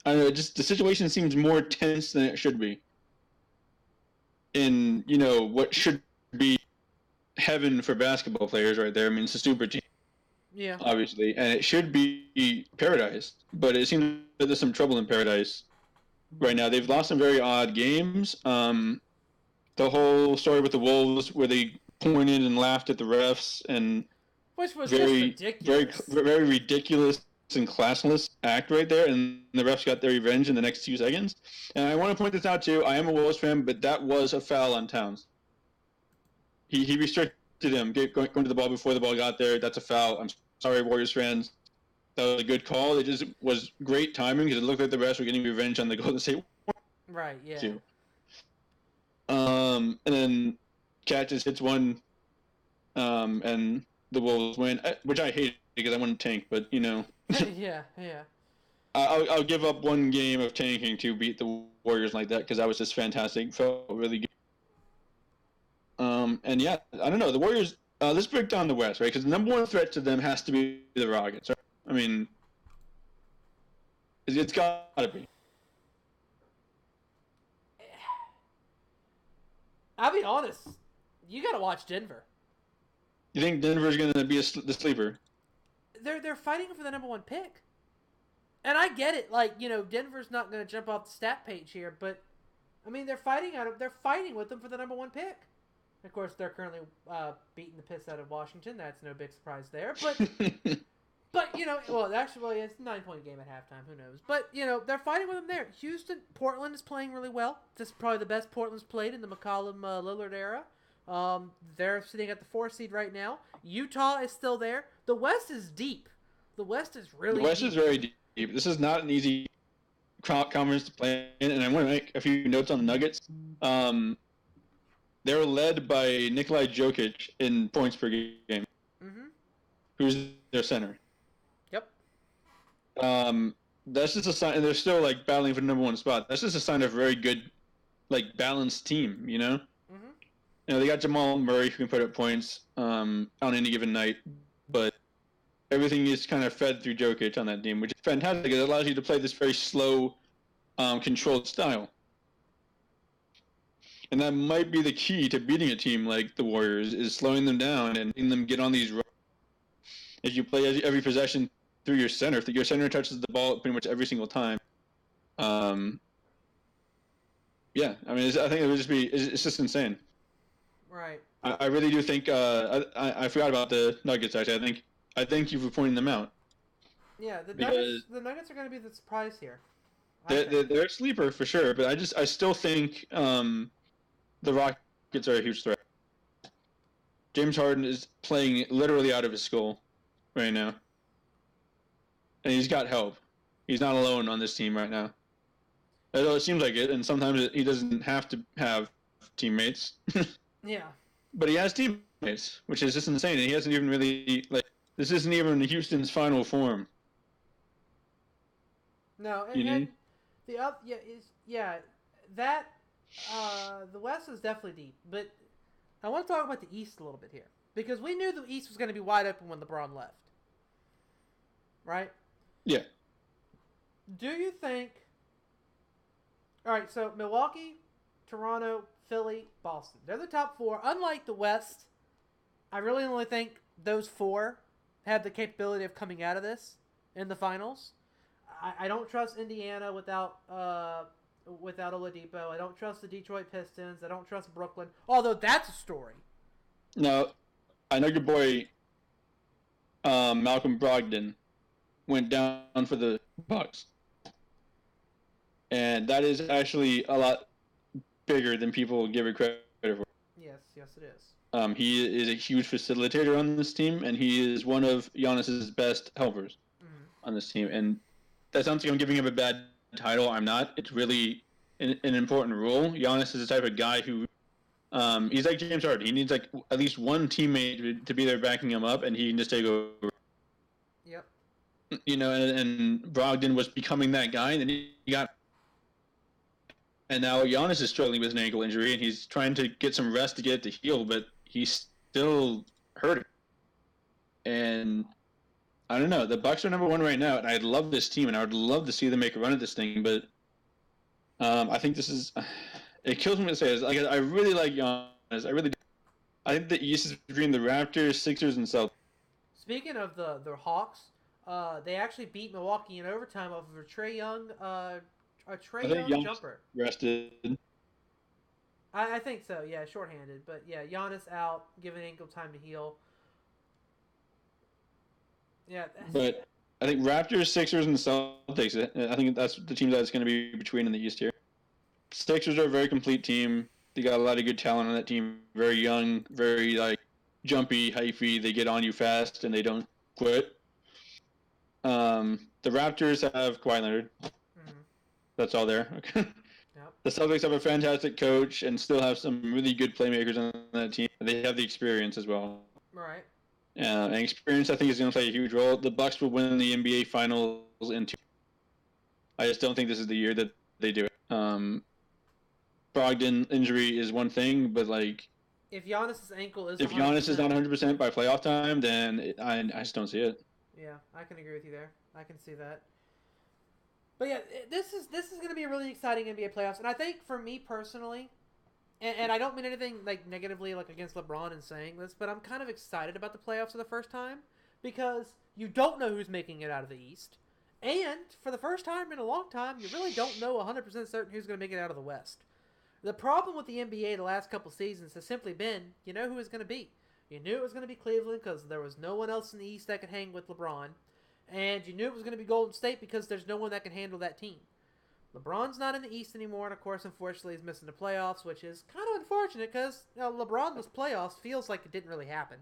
I don't know, just the situation seems more tense than it should be. In, what should be heaven for basketball players right there. I mean, it's a super team. Yeah. Obviously. And it should be paradise. But it seems that there's some trouble in paradise right now. They've lost some very odd games. The whole story with the Wolves where they pointed and laughed at the refs, and which was very, just ridiculous. Very ridiculous and classless act right there, and the refs got their revenge in the next 2 seconds. And I want to point this out too. I am a Wolves fan, but that was a foul on Towns. He restricted him going to the ball before the ball got there. That's a foul. I'm sorry, Warriors fans. That was a good call. It just was great timing because it looked like the refs were getting revenge on the Golden State Warriors. Right. Yeah. Too. And then Cat just hits one, and the Wolves win, which I hate because I want to tank, but yeah. I'll give up one game of tanking to beat the Warriors like that because that was just fantastic. Felt really good. And yeah, I don't know, the Warriors. Let's break down the West, right? Because the number one threat to them has to be the Rockets. Right? I mean, it's got to be. I'll be honest. You got to watch Denver. You think Denver's going to be the sleeper? They're fighting for the number one pick. And I get it. Like, Denver's not going to jump off the stat page here, but I mean, they're fighting with them for the number one pick. Of course, they're currently beating the piss out of Washington. That's no big surprise there. But well, actually, it's a 9-point game at halftime. Who knows? But, they're fighting with them there. Portland is playing really well. This is probably the best Portland's played in the McCollum-Lillard era. They're sitting at the 4th seed right now. Utah is still there. The West is deep. The West is really deep. The West is very deep. This is not an easy conference to play in, and I want to make a few notes on the Nuggets. They're led by Nikolai Jokic in points per game. Who's their center. Yep. That's just a sign, and they're still battling for the number 1 spot. That's just a sign of a very good, balanced team. They got Jamal Murray who can put up points on any given night, but everything is kind of fed through Jokic on that team, which is fantastic. It allows you to play this very slow, controlled style. And that might be the key to beating a team like the Warriors, is slowing them down and letting them get on these runs. If you play every possession through your center, if your center touches the ball pretty much every single time, I think it would just be, it's just insane. Right. I really do think, I forgot about the Nuggets, actually. I thank you for pointing them out. Yeah, the Nuggets are going to be the surprise here. They're a sleeper for sure, but I still think the Rockets are a huge threat. James Harden is playing literally out of his skull right now. And he's got help. He's not alone on this team right now. Although it seems like it, and sometimes he doesn't have to have teammates. Yeah. But he has teammates, which is just insane. And he hasn't even really, this isn't even Houston's final form. No, and the other, the West is definitely deep, but I want to talk about the East a little bit here, because we knew the East was going to be wide open when LeBron left, right? Yeah. Do you think? All right, so Milwaukee, Toronto, Philly, Boston. They're the top 4. Unlike the West, I really only think those 4 have the capability of coming out of this in the finals. I don't trust Indiana without Oladipo. I don't trust the Detroit Pistons. I don't trust Brooklyn. Although that's a story. No, I know your boy Malcolm Brogdon went down for the Bucks, and that is actually a lot bigger than people give it credit for. Yes, it is. He is a huge facilitator on this team, and he is one of Giannis's best helpers on this team. And that sounds like I'm giving him a bad title. I'm not. It's really an important role. Giannis is the type of guy who, he's like James Harden. He needs at least one teammate to be there backing him up, and he can just take over. Yep. And Brogdon was becoming that guy, and then he got. And now Giannis is struggling with an ankle injury, and he's trying to get some rest to get it to heal, but he's still hurting. And I don't know. The Bucks are number 1 right now, and I love this team, and I would love to see them make a run at this thing. But I think this is. It kills me to say this. I really like Giannis. I really do. I think the East is between the Raptors, Sixers, and Celtics. Speaking of the Hawks, they actually beat Milwaukee in overtime off of a Trae Young jumper. Rested. I think so. Yeah, shorthanded, but yeah, Giannis out, giving ankle time to heal. Yeah. But I think Raptors, Sixers, and Celtics. I think that's the team that's going to be between in the East here. Sixers are a very complete team. They got a lot of good talent on that team. Very young, very jumpy, hyphy. They get on you fast and they don't quit. The Raptors have Kawhi Leonard. That's all there. Okay. Yep. The Celtics have a fantastic coach and still have some really good playmakers on that team. They have the experience as well. Right. And experience, I think, is going to play a huge role. The Bucks will win the NBA Finals in 2. I just don't think this is the year that they do it. Brogdon injury is one thing, but if Giannis's ankle is if Giannis is not 100% by playoff time, then I just don't see it. Yeah, I can agree with you there. I can see that. But yeah, this is going to be a really exciting NBA playoffs, and I think for me personally, and I don't mean anything negatively against LeBron in saying this, but I'm kind of excited about the playoffs for the first time because you don't know who's making it out of the East, and for the first time in a long time, you really don't know 100% certain who's going to make it out of the West. The problem with the NBA the last couple seasons has simply been, you know who it's going to be. You knew it was going to be Cleveland because there was no one else in the East that could hang with LeBron. And you knew it was going to be Golden State because there's no one that can handle that team. LeBron's not in the East anymore, and of course, unfortunately, he's missing the playoffs, which is kind of unfortunate because LeBron's playoffs feels like it didn't really happen.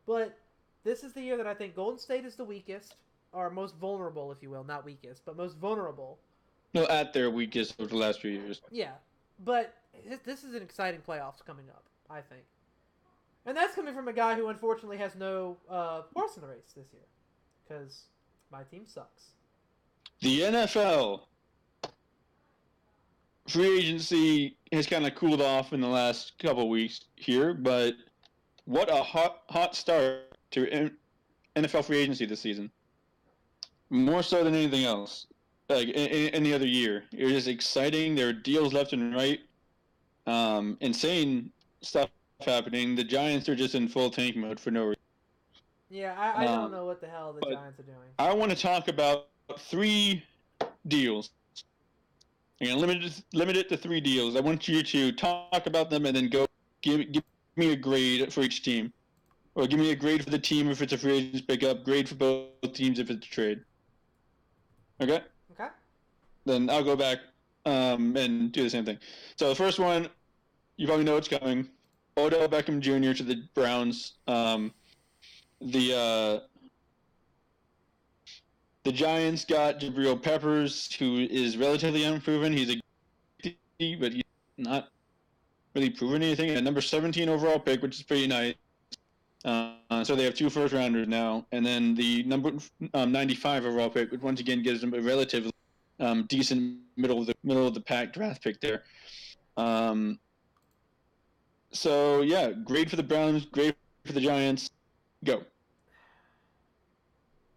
But this is the year that I think Golden State is the weakest, or most vulnerable, if you will, not weakest, but most vulnerable. No, at their weakest over the last few years. Yeah, but this is an exciting playoffs coming up, I think. And that's coming from a guy who unfortunately has no horse in the race this year, because my team sucks. The NFL free agency has kind of cooled off in the last couple of weeks here, but what a hot start to NFL free agency this season. More so than anything else, like any other year. It was exciting. There were deals left and right. Insane stuff happening. The Giants are just in full tank mode for no reason. Yeah, I don't know what the hell the Giants are doing. I want to talk about 3 deals. And limit it to 3 deals. I want you to talk about them and then go give me a grade for each team. Or give me a grade for the team if it's a free agent pickup, grade for both teams if it's a trade. Okay? Okay. Then I'll go back and do the same thing. So the first one, you probably know what's coming. Odell Beckham Jr. to the Browns. The Giants got Jabril Peppers, who is relatively unproven. He's a but he's not really proven anything. A number 17 overall pick, which is pretty nice. So they have 2 first-rounders now. And then the number 95 overall pick, which once again gives them a relatively decent middle of the pack draft pick there. So, yeah, great for the Browns, great for the Giants. Go.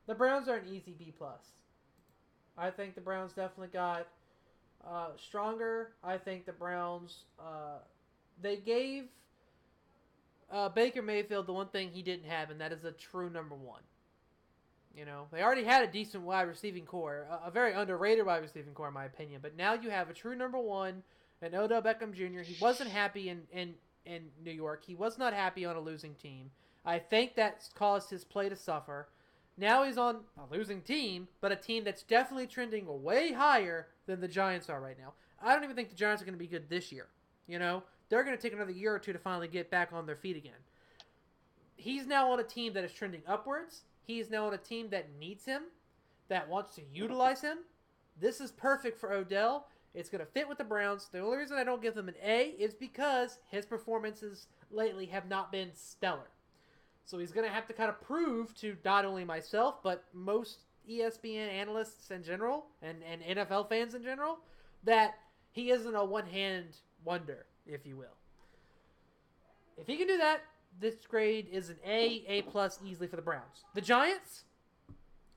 The Browns are an easy B+. I think the Browns definitely got stronger. I think the Browns, they gave Baker Mayfield the one thing he didn't have, and that is a true number 1. You know, they already had a decent wide receiving core, a very underrated wide receiving core in my opinion, but now you have a true number 1, and Odell Beckham Jr. He wasn't happy in New York. He was not happy on a losing team. I think that's caused his play to suffer. Now he's on a losing team, but a team that's definitely trending way higher than the Giants are right now. I don't even think the Giants are going to be good this year. You know, they're going to take another year or 2 to finally get back on their feet again. He's now on a team that is trending upwards. He's now on a team that needs him, that wants to utilize him. This is perfect for Odell. It's going to fit with the Browns. The only reason I don't give him an A is because his performances lately have not been stellar. So he's going to have to kind of prove to not only myself, but most ESPN analysts in general, and NFL fans in general, that he isn't a one-hand wonder, if you will. If he can do that, this grade is an A+ easily for the Browns. The Giants,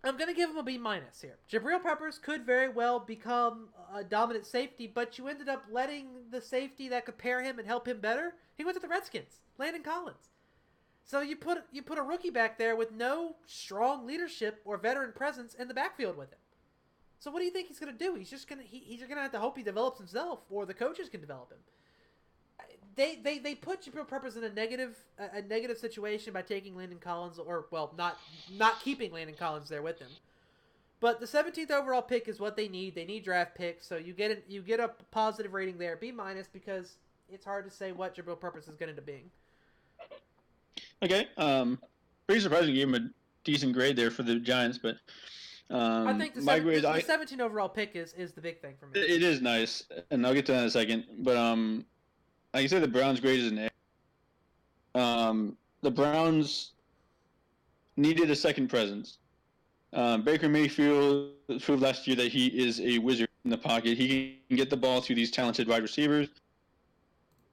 I'm going to give him a B- here. Jabril Peppers could very well become a dominant safety, but you ended up letting the safety that could pair him and help him better. He went to the Redskins, Landon Collins. So you put a rookie back there with no strong leadership or veteran presence in the backfield with him. So what do you think he's going to do? He's just going to have to hope he develops himself, or the coaches can develop him. They put Jabril Peppers in a negative situation by taking Landon Collins, or well, not keeping Landon Collins there with him. But the 17th overall pick is what they need. They need draft picks, so you get a positive rating there, B- because it's hard to say what Jabril Peppers is going to end up being. Okay, pretty surprising you gave him a decent grade there for the Giants, but I think the 17 overall pick is the big thing for me. It is nice, and I'll get to that in a second. But like I said, the Browns' grade is an A. The Browns needed a second presence. Baker Mayfield proved last year that he is a wizard in the pocket. He can get the ball to these talented wide receivers.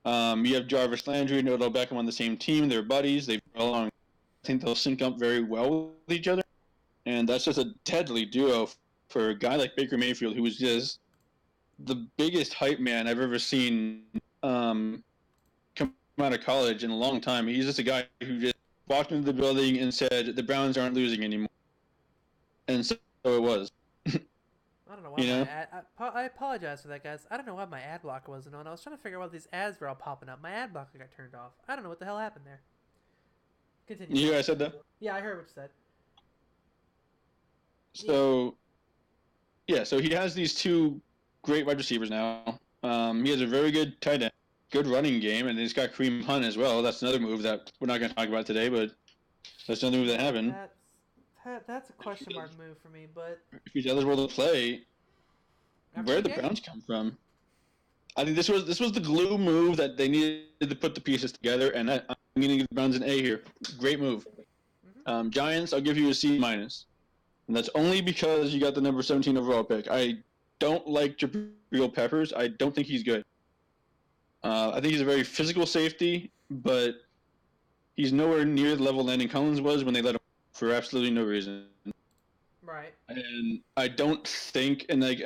You have Jarvis Landry and Odell Beckham on the same team. They're buddies. They've been along. I think they'll sync up very well with each other. And that's just a deadly duo for a guy like Baker Mayfield, who is just the biggest hype man I've ever seen come out of college in a long time. He's just a guy who just walked into the building and said, the Browns aren't losing anymore. And so it was. I don't know why I apologize for that, guys. I don't know why my ad blocker wasn't on. I was trying to figure out why these ads were all popping up. My ad blocker got turned off. I don't know what the hell happened there. Continue. You hear I said that? Yeah, I heard what you said. So, so he has these two great wide receivers now. He has a very good tight end, good running game, and he's got Kareem Hunt as well. That's another move that we're not going to talk about today, but that's another move that happened. That's a question mark move for me, but if he's eligible to play, where did the Browns come from? I think this was the glue move that they needed to put the pieces together, and I'm going to give the Browns an A here. Great move. Mm-hmm. Giants, I'll give you a C-, and that's only because you got the number 17 overall pick. I don't like Jabril Peppers. I don't think he's good. I think he's a very physical safety, but he's nowhere near the level Landon Collins was when they let him for absolutely no reason. Right. And I don't think, and like,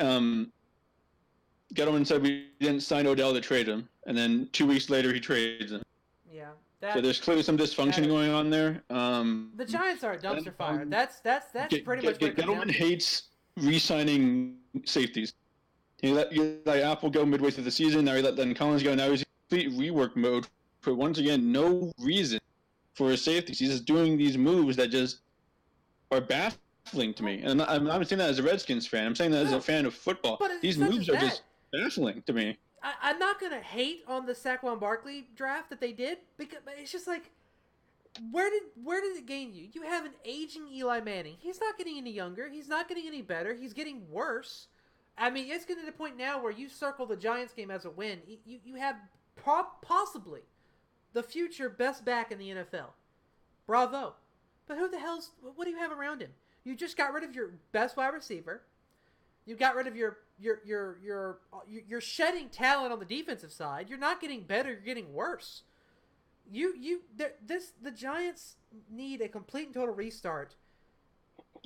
Gettleman said we didn't sign Odell to trade him, and then 2 weeks later he trades him. Yeah. So there's clearly some dysfunction going on there. The Giants are a dumpster fire. That's pretty much what Gettleman hates re-signing safeties. He let Apple go midway through the season. Now he let Landon Collins go. Now he's in complete rework mode for once again no reason for his safeties. He's just doing these moves that just are baffling to me. And I'm not saying that as a Redskins fan. I'm saying that as a fan of football. These moves are just baffling to me. I'm not going to hate on the Saquon Barkley draft that they did, because it's just like, where did it gain you? You have an aging Eli Manning. He's not getting any younger. He's not getting any better. He's getting worse. I mean, it's getting to the point now where you circle the Giants game as a win. You have possibly the future best back in the NFL. Bravo. But what do you have around him? You just got rid of your best wide receiver. You got rid of you're shedding talent on the defensive side. You're not getting better. You're getting worse. The Giants need a complete and total restart,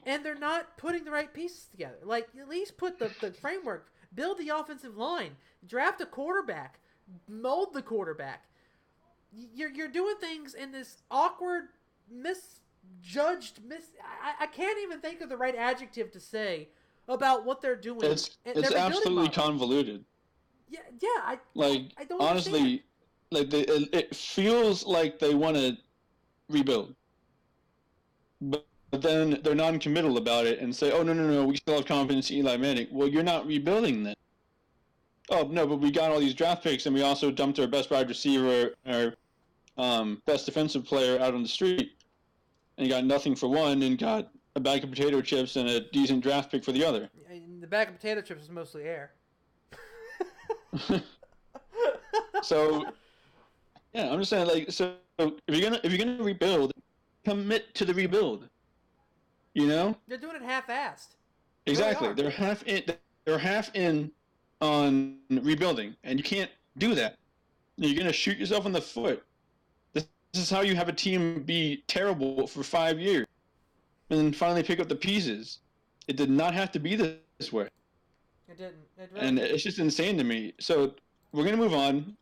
and they're not putting the right pieces together. Like, at least put the framework, build the offensive line, draft a quarterback, mold the quarterback. You're doing things in this awkward, misjudged. I can't even think of the right adjective to say about what they're doing. It's absolutely convoluted. Yeah. I don't honestly, understand. It feels like they want to rebuild, but then they're non-committal about it and say, "Oh no, we still have confidence in Eli Manning." Well, you're not rebuilding then. Oh no, but we got all these draft picks and we also dumped our best wide receiver, our best defensive player out on the street, and got nothing for one and got a bag of potato chips and a decent draft pick for the other. The bag of potato chips is mostly air. So, yeah, I'm just saying, so if you're gonna rebuild, commit to the rebuild. You know? They're doing it half-assed. Exactly. They're half in on rebuilding, and you can't do that. You're gonna shoot yourself in the foot. This is how you have a team be terrible for 5 years. And then finally pick up the pieces. It did not have to be this way. It didn't. And it's just insane to me. So we're going to move on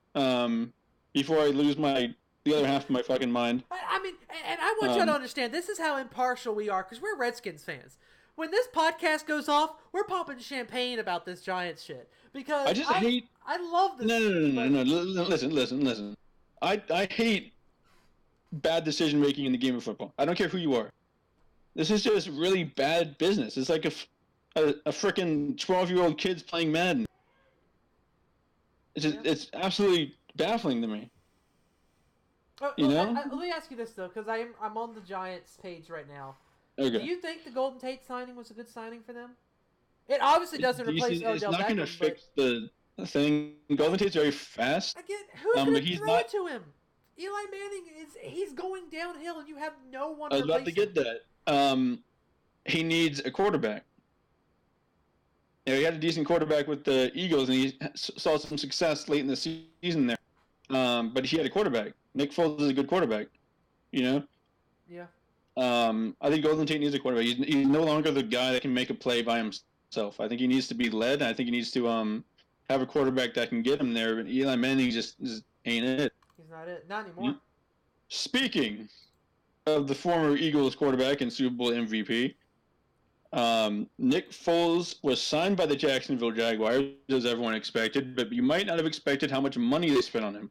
before I lose the other half of my fucking mind. I mean, and I want you to understand, this is how impartial we are, because we're Redskins fans. When this podcast goes off, we're popping champagne about this Giants shit. Because I love this. No. Listen. I hate bad decision making in the game of football. I don't care who you are. This is just really bad business. It's like a frickin' 12-year-old kids playing Madden. It's absolutely baffling to me. You know? Let me ask you this though, because I'm on the Giants page right now. Okay. Do you think the Golden Tate signing was a good signing for them? It obviously doesn't replace Odell Beckham. It's not going to fix the thing. Golden Tate's very fast. Again, who's going to throw it to him? Eli Manning he's going downhill, and you have no one. I was about to get that. He needs a quarterback. You know, he had a decent quarterback with the Eagles, and he saw some success late in the season there. But he had a quarterback. Nick Foles is a good quarterback. You know? Yeah. I think Golden Tate needs a quarterback. He's no longer the guy that can make a play by himself. I think he needs to be led. I think he needs to have a quarterback that can get him there. But Eli Manning just ain't it. He's not it. Not anymore. Speaking of the former Eagles quarterback and Super Bowl MVP, Nick Foles was signed by the Jacksonville Jaguars, as everyone expected, but you might not have expected how much money they spent on him.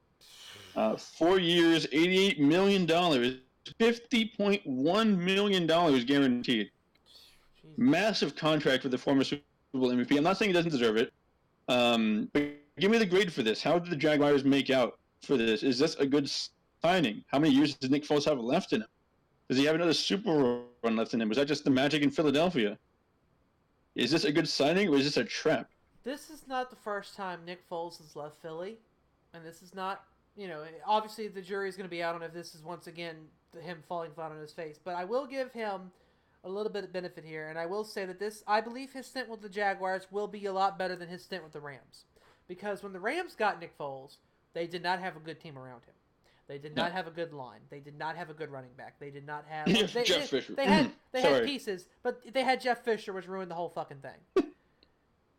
4 years, $88 million, $50.1 million guaranteed. massive contract with the former Super Bowl MVP. I'm not saying he doesn't deserve it, but give me the grade for this. How did the Jaguars make out for this? Is this a good signing? How many years does Nick Foles have left in him? Does he have another Super Bowl run left in him? Was that just the magic in Philadelphia? Is this a good signing or is this a trap? This is not the first time Nick Foles has left Philly, and this is not, obviously the jury is going to be out on if this is once again him falling flat on his face. But I will give him a little bit of benefit here, and I will say that I believe his stint with the Jaguars will be a lot better than his stint with the Rams. Because when the Rams got Nick Foles, they did not have a good team around him. They did not have a good line. They did not have a good running back. They did not have... Jeff Fisher. They had pieces, but they had Jeff Fisher, which ruined the whole fucking thing.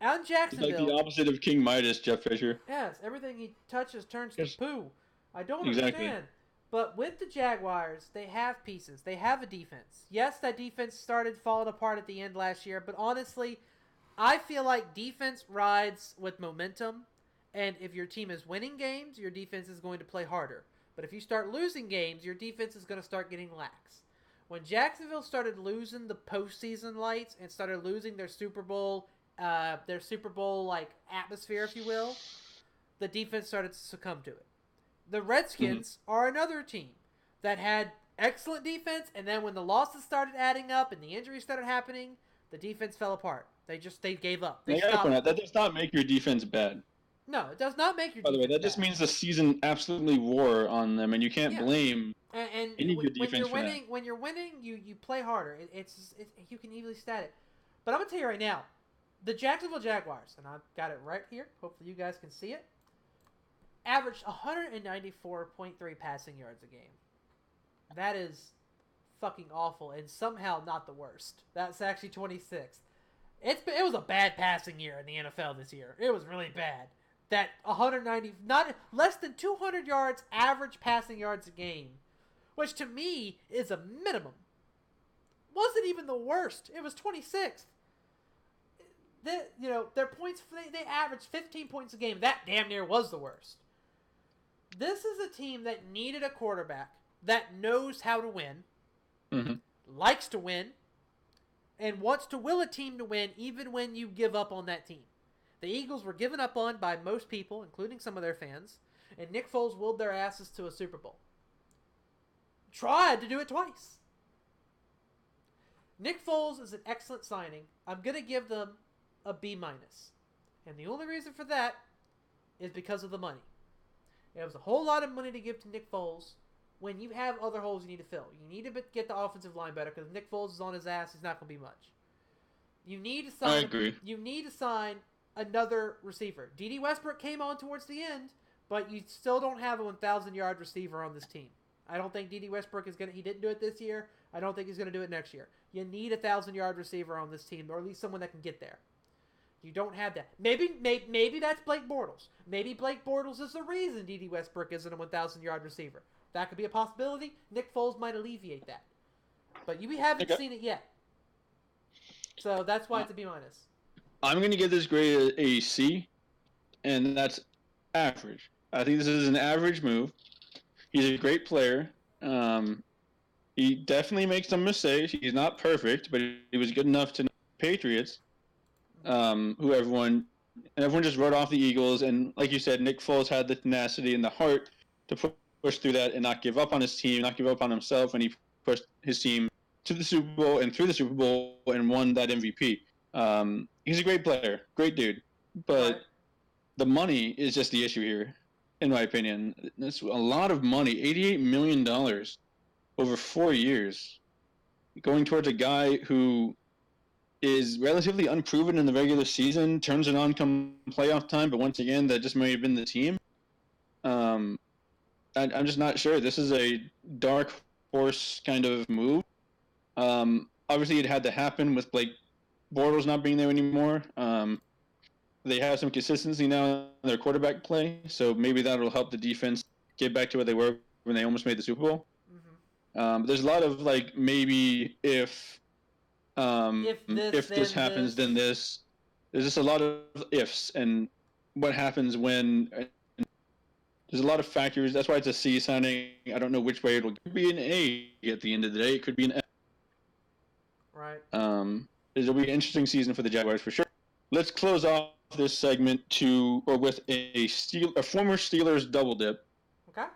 Out in Jacksonville... It's like the opposite of King Midas, Jeff Fisher. Yes, everything he touches turns to poo. I don't understand. But with the Jaguars, they have pieces. They have a defense. Yes, that defense started falling apart at the end last year, but honestly, I feel like defense rides with momentum, and if your team is winning games, your defense is going to play harder. But if you start losing games, your defense is going to start getting lax. When Jacksonville started losing the postseason lights and started losing their Super Bowl like atmosphere, if you will, the defense started to succumb to it. The Redskins are another team that had excellent defense, and then when the losses started adding up and the injuries started happening, the defense fell apart. They gave up. That does not make your defense bad. No, it does not make your defense bad. By the way, that just means the season absolutely wore on them, and you can't blame any good defense for that. When you're winning, you play harder. It's you can easily stat it. But I'm going to tell you right now, the Jacksonville Jaguars, and I've got it right here. Hopefully you guys can see it. Averaged 194.3 passing yards a game. That is fucking awful, and somehow not the worst. That's actually 26th. It was a bad passing year in the NFL this year. It was really bad. That 190, not less than 200 yards average passing yards a game, which to me is a minimum. Wasn't even the worst. It was 26th. Their points, they averaged 15 points a game. That damn near was the worst. This is a team that needed a quarterback that knows how to win, likes to win, and wants to will a team to win even when you give up on that team. The Eagles were given up on by most people, including some of their fans, and Nick Foles willed their asses to a Super Bowl. Tried to do it twice. Nick Foles is an excellent signing. I'm going to give them a B-. And the only reason for that is because of the money. It was a whole lot of money to give to Nick Foles when you have other holes you need to fill. You need to get the offensive line better because if Nick Foles is on his ass, he's not going to be much. You need to sign. I agree. You need to sign another receiver. Dede Westbrook came on towards the end, but you still don't have a 1,000-yard receiver on this team. I don't think Dede Westbrook is he didn't do it this year. I don't think he's going to do it next year. You need a 1,000-yard receiver on this team, or at least someone that can get there. You don't have that. Maybe that's Blake Bortles. Maybe Blake Bortles is the reason Dede Westbrook isn't a 1,000-yard receiver. That could be a possibility. Nick Foles might alleviate that. But we haven't seen it yet. So that's why it's a B-. I'm going to give this grade a C, and that's average. I think this is an average move. He's a great player. He definitely makes some mistakes. He's not perfect, but he was good enough to know the Patriots, who everyone just wrote off the Eagles. And like you said, Nick Foles had the tenacity and the heart to push through that and not give up on his team, not give up on himself, and he pushed his team to the Super Bowl and through the Super Bowl and won that MVP. He's a great player, great dude, but the money is just the issue here, in my opinion. That's a lot of money, $88 million over 4 years, going towards a guy who is relatively unproven in the regular season, turns it on come playoff time, but once again, that just may have been the team. I'm just not sure. This is a dark horse kind of move. Obviously, it had to happen with Blake Bortles not being there anymore. They have some consistency now in their quarterback play, so maybe that'll help the defense get back to where they were when they almost made the Super Bowl. But there's a lot of maybe if this happens, then this. There's just a lot of ifs, and what happens when. There's a lot of factors. That's why it's a C signing. I don't know which way it'll be an A at the end of the day. It could be an F. Right. It'll be an interesting season for the Jaguars for sure. Let's close off this segment with a former Steelers double dip. Okay.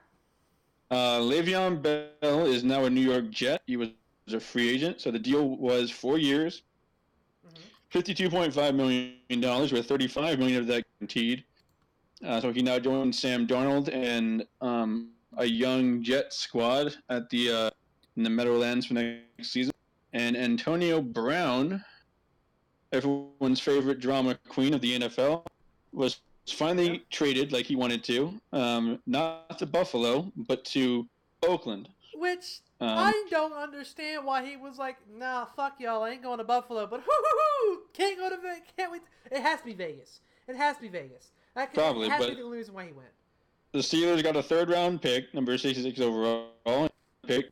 Le'Veon Bell is now a New York Jet. He was a free agent, so the deal was 4 years, $52.5 million, with $35 million of that guaranteed. So he now joins Sam Darnold and a young Jet squad at in the Meadowlands for next season. And Antonio Brown, everyone's favorite drama queen of the NFL, was finally traded like he wanted to, not to Buffalo, but to Oakland. Which I don't understand why he was like, nah, fuck y'all, I ain't going to Buffalo, but can't go to Vegas, can't wait. It has to be Vegas. It has to be Vegas. Probably, it has to be the only reason why he went. The Steelers got a 3rd round pick, number 66 overall pick.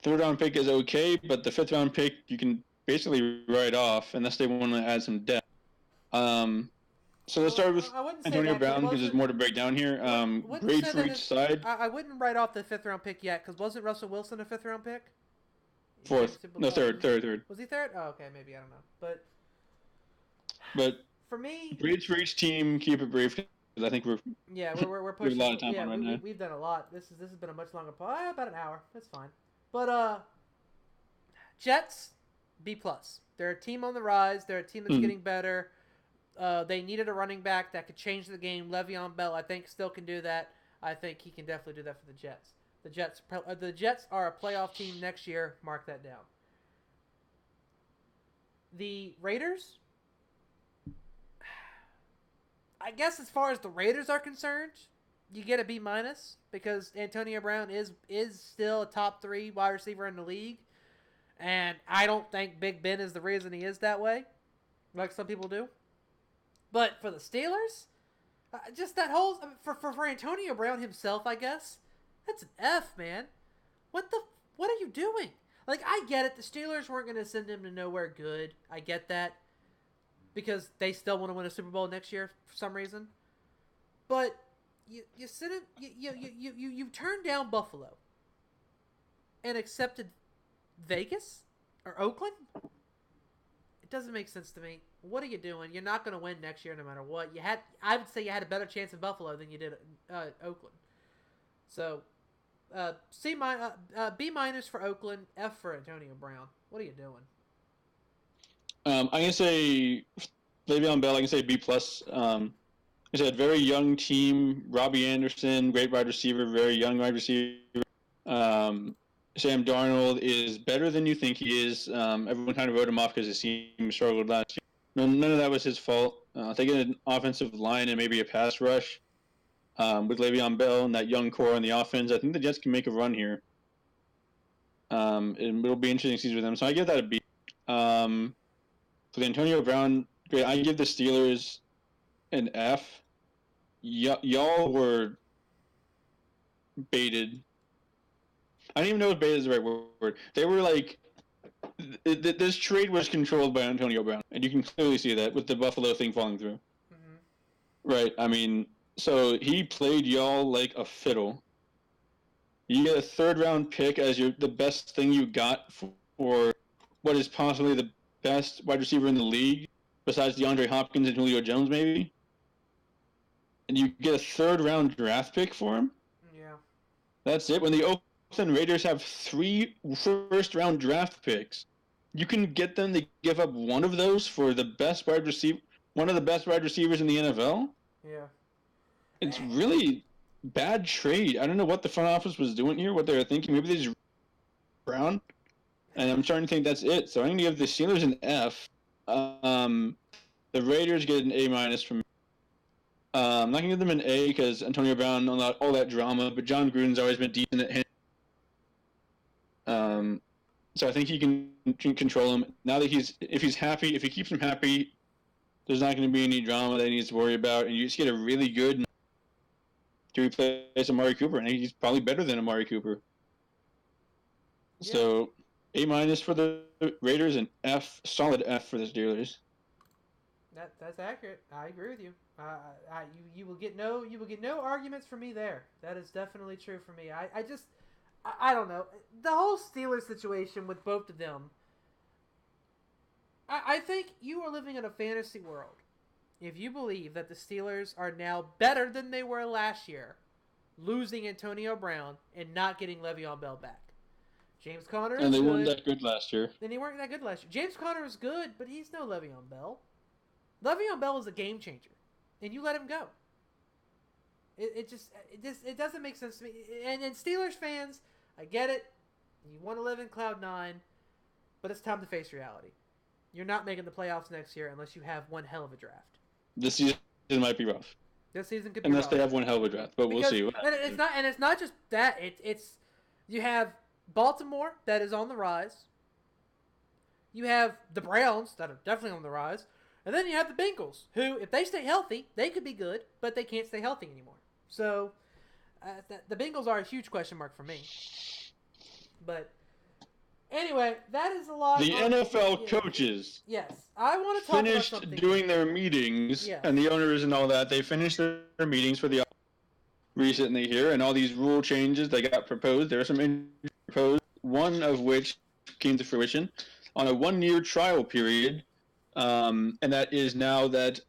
3rd round pick is okay, but the 5th round pick you can basically write off unless they want to add some depth. So let's start with Antonio Brown because there's more to break down here. Grade for each side. I wouldn't write off the 5th round pick yet because wasn't Russell Wilson a 5th round pick? 4th. No, third. Was he 3rd? Oh, okay, maybe, I don't know. But for me, grades for each team, keep it brief because I think we're pushing a lot of time on right now. We've done a lot. This has been a much longer about an hour. That's fine. But Jets, B+. They're a team on the rise. They're a team that's getting better. They needed a running back that could change the game. Le'Veon Bell, I think, still can do that. I think he can definitely do that for the Jets. The Jets are a playoff team next year. Mark that down. The Raiders, I guess as far as the Raiders are concerned, you get a B- because Antonio Brown is still a top 3 wide receiver in the league. And I don't think Big Ben is the reason he is that way, like some people do. But for the Steelers, just that whole for Antonio Brown himself, I guess that's an F, man. What are you doing? Like, I get it. The Steelers weren't going to send him to nowhere good. I get that because they still want to win a Super Bowl next year for some reason. But you sent him. You turned down Buffalo and accepted Vegas or Oakland. It doesn't make sense to me. What are you doing? You're not going to win next year no matter what. I would say you had a better chance in Buffalo than you did Oakland. So, B- for Oakland, F for Antonio Brown. What are you doing? I can say Le'Veon Bell. I can say B+. I said very young team. Robbie Anderson, great wide receiver, very young wide receiver. Sam Darnold is better than you think he is. Everyone kind of wrote him off because his team struggled last year. None of that was his fault. They get an offensive line and maybe a pass rush with Le'Veon Bell and that young core on the offense. I think the Jets can make a run here. It'll be interesting season with them. So I give that a B. For the Antonio Brown, great. I give the Steelers an F. Y'all were baited. I don't even know if baited is the right word. They were like, this trade was controlled by Antonio Brown, and you can clearly see that with the Buffalo thing falling through. Mm-hmm. Right. I mean, so he played y'all like a fiddle. You get a 3rd round pick as the best thing you got for what is possibly the best wide receiver in the league, besides DeAndre Hopkins and Julio Jones, maybe. And you get a 3rd round draft pick for him. Yeah. That's it. When the Oakland Raiders have 3 first round draft picks, you can get them to give up one of those for the best wide receiver, one of the best wide receivers in the NFL. Yeah. It's really bad trade. I don't know what the front office was doing here, what they were thinking. Maybe they just Brown, and I'm starting to think that's it. So I'm going to give the Steelers an F. The Raiders get an A- from me. I'm not going to give them an A because Antonio Brown, all that drama, but John Gruden's always been decent at him. So I think he can control him. Now that if he's happy, if he keeps him happy, there's not going to be any drama that he needs to worry about, and you just get a really good to replace Amari Cooper, and he's probably better than Amari Cooper. Yeah. So A- for the Raiders and solid F for the Steelers. That's accurate. I agree with you. You will get no arguments from me there. That is definitely true for me. I don't know. The whole Steelers situation with both of them I think you are living in a fantasy world if you believe that the Steelers are now better than they were last year, losing Antonio Brown and not getting Le'Veon Bell back. James Conner is good. And they weren't that good last year. Then they weren't that good last year. James Conner is good, but he's no Le'Veon Bell. Le'Veon Bell is a game changer, and you let him go. It doesn't make sense to me. And Steelers fans, I get it. You want to live in Cloud 9, but it's time to face reality. You're not making the playoffs next year unless you have one hell of a draft. This season might be rough. This season could be unless rough. They have one hell of a draft, but we'll see. And it's not just that. It's you have Baltimore that is on the rise. You have the Browns that are definitely on the rise. And then you have the Bengals, who, if they stay healthy, they could be good, but they can't stay healthy anymore. So, the Bengals are a huge question mark for me. But, anyway, that is a lot. The NFL coaches. Yes. I want to talk about something. Finished doing their meetings, and the owners and all that, they finished their meetings for the recently here, and all these rule changes that got proposed. There are some proposed, one of which came to fruition on a 1-year trial period, and that is now that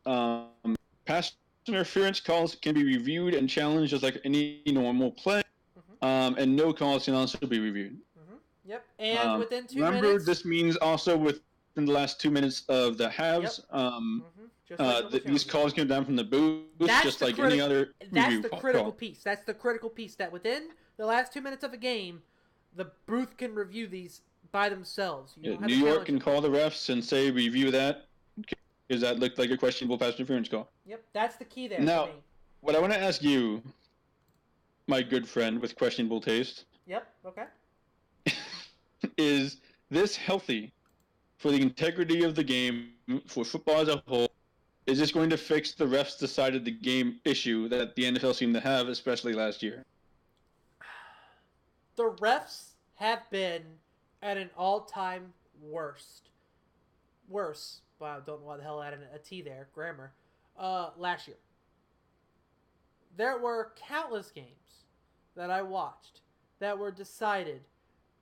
pass interference calls can be reviewed and challenged just like any normal play, and no calls can also be reviewed. Yep, and within 2 minutes... Remember, this means also within the last 2 minutes of the halves, these calls come down from the booth, just like any other That's the critical piece. That's the critical piece, that within the last 2 minutes of a game, the booth can review these by themselves. New York can call the refs and say, review that, because that looked like a questionable pass interference call. Yep, that's the key there. Now, what I want to ask you, my good friend with questionable taste. Yep, okay. Is this healthy for the integrity of the game, for football as a whole? Is this going to fix the refs decided the game issue that the NFL seemed to have, especially last year? The refs have been at an all-time worst. Worse. Wow, don't know why the hell I added a T there. Grammar. Last year. There were countless games that I watched that were decided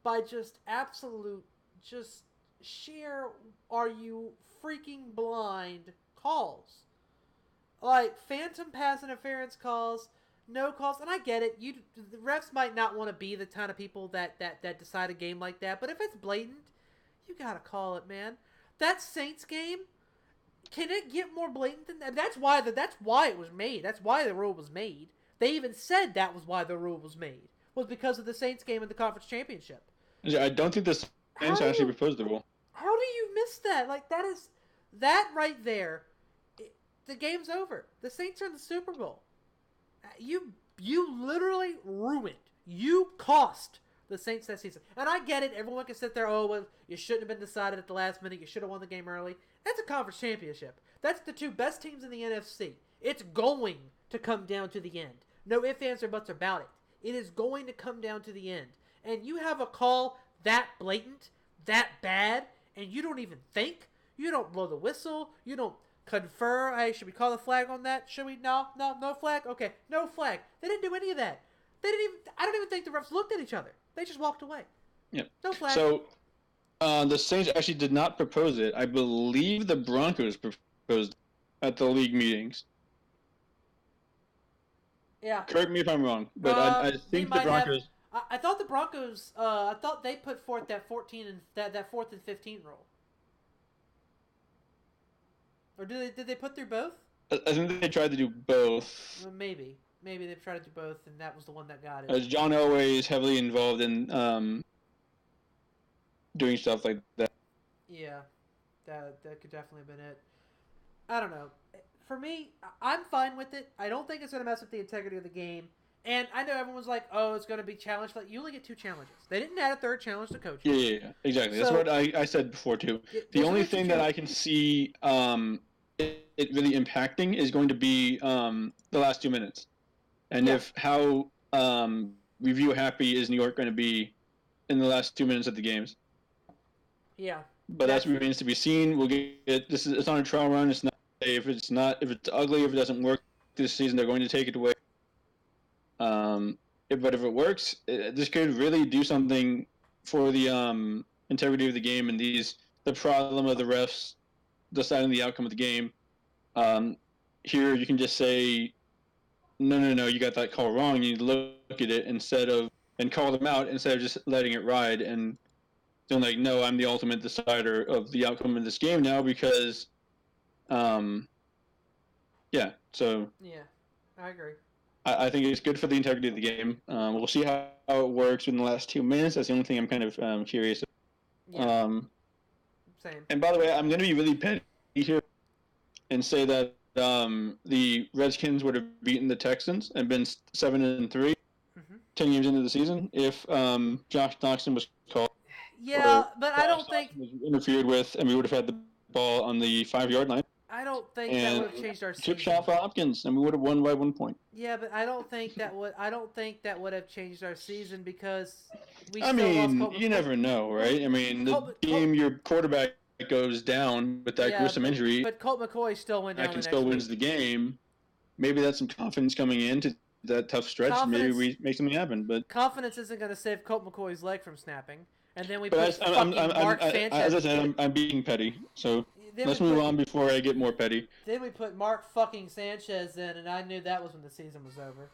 by just absolute, just sheer, are you freaking blind calls. Like, phantom pass interference calls, no calls, and I get it. The refs might not want to be the kind of people that decide a game like that, but if it's blatant, you gotta call it, man. That Saints game, can it get more blatant than that? That's why it was made. That's why the rule was made. They even said that was why the rule was made. Was because of the Saints game in the conference championship. I don't think the Saints actually proposed the rule. How do you miss that? Like, that right there, the game's over. The Saints are in the Super Bowl. You literally ruined. You cost the Saints that season. And I get it. Everyone can sit there, oh, well, you shouldn't have been decided at the last minute. You should have won the game early. That's a conference championship. That's the two best teams in the NFC. It's going to come down to the end. No ifs, ands, or buts about it. It is going to come down to the end. And you have a call that blatant, that bad, and you don't even think. You don't blow the whistle. You don't confer. Hey, should we call the flag on that? Should we? No flag? Okay, no flag. They didn't do any of that. I don't even think the refs looked at each other. They just walked away. Yeah. No flag. So, the Saints actually did not propose it. I believe the Broncos proposed at the league meetings. Yeah. Correct me if I'm wrong, but I think the Broncos... I thought the Broncos... I thought they put forth that 14 and that 4th and 15 rule. Or did they put through both? I think they tried to do both. Well, maybe they've tried to do both, and that was the one that got it. As John Elway is heavily involved in doing stuff like that. Yeah, that could definitely have been it. I don't know. For me, I'm fine with it. I don't think it's going to mess with the integrity of the game. And I know everyone's like, oh, it's going to be challenged. Like, you only get 2 challenges. They didn't add a 3rd challenge to coaches. Yeah, exactly. That's what I said before, too. The only thing that I can see it really impacting is going to be the last 2 minutes. And if how review happy is New York going to be in the last 2 minutes of the games. Yeah. But that remains to be seen. We'll get it's on a trial run. It's not if it's ugly, if it doesn't work this season, they're going to take it away. But if it works, this could really do something for the integrity of the game and the the problem of the refs deciding the outcome of the game. Here you can just say, no, you got that call wrong. You need to look at it and call them out instead of just letting it ride and saying like, no, I'm the ultimate decider of the outcome of this game now because, yeah. So yeah, I agree. I think it's good for the integrity of the game. We'll see how it works in the last 2 minutes. That's the only thing I'm kind of curious about. Yeah. Same. And by the way, I'm going to be really petty here and say that the Redskins would have beaten the Texans and been 7-3, 10 games into the season if Josh Doctson was called. Yeah, but I don't think was interfered with, and we would have had the ball on the 5-yard line. I don't think that would have changed our season. Chip shot for Hopkins, and we would have won by 1 point. Yeah, but I don't think that would have changed our season because we. You never know, right? I mean, your quarterback goes down with that gruesome injury. But Colt McCoy still went down. Still wins the game. Maybe that's some confidence coming into that tough stretch. Maybe we make something happen. But confidence isn't going to save Colt McCoy's leg from snapping. And then we put Mark Sanchez. As I said, I'm being petty. So let's move on before I get more petty. Then we put Mark fucking Sanchez in, and I knew that was when the season was over.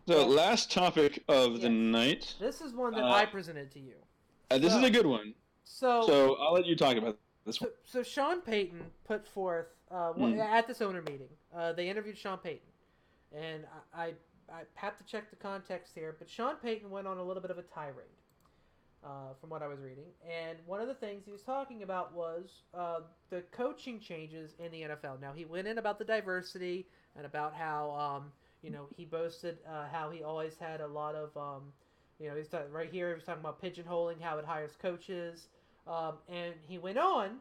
So last topic of the night. This is one that I presented to you. This is a good one. So I'll let you talk about this one. So Sean Payton put forth at this owner meeting. They interviewed Sean Payton, and I have to check the context here, but Sean Payton went on a little bit of a tirade. From what I was reading, and one of the things he was talking about was the coaching changes in the NFL. Now he went in about the diversity and about how he boasted how he always had a lot of he's right here he was talking about pigeonholing, how it hires coaches, and he went on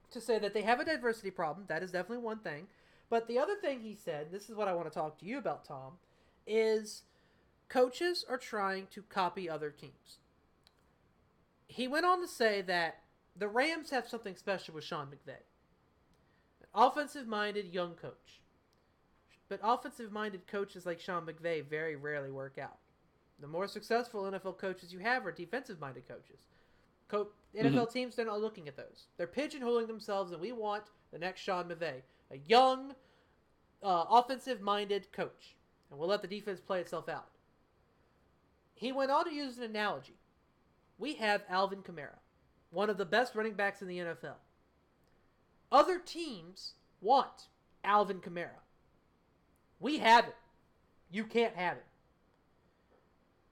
to say that they have a diversity problem. That is definitely one thing, but the other thing he said, this is what I want to talk to you about, Tom, is coaches are trying to copy other teams. He went on to say that the Rams have something special with Sean McVay. An offensive-minded young coach. But offensive-minded coaches like Sean McVay very rarely work out. The more successful NFL coaches you have are defensive-minded coaches. NFL teams, they're not looking at those. They're pigeonholing themselves, and we want the next Sean McVay. A young, offensive-minded coach. And we'll let the defense play itself out. He went on to use an analogy. We have Alvin Kamara, one of the best running backs in the NFL. Other teams want Alvin Kamara. We have it. You can't have it.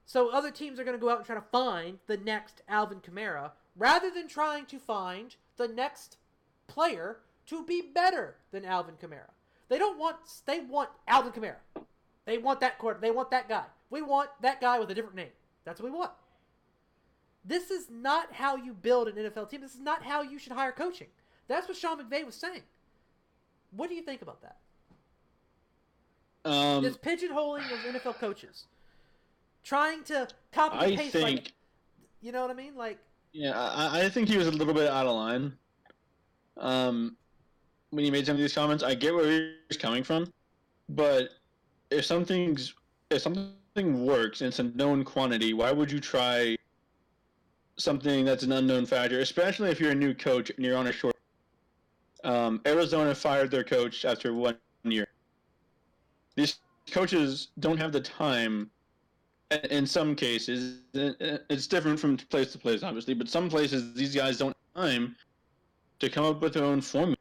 So other teams are going to go out and try to find the next Alvin Kamara rather than trying to find the next player to be better than Alvin Kamara. They want Alvin Kamara. They want that They want that guy. We want that guy with a different name. That's what we want. This is not how you build an NFL team. This is not how you should hire coaching. That's what Sean McVay was saying. What do you think about that? Just pigeonholing of NFL coaches. Trying to copy and paste. You know what I mean? I think he was a little bit out of line. When he made some of these comments, I get where he was coming from. But if something works and it's a known quantity, why would you try something that's an unknown factor, especially if you're a new coach and you're on a short. Arizona fired their coach after 1 year. These coaches don't have the time. In some cases, it's different from place to place, obviously, but some places these guys don't have time to come up with their own formula.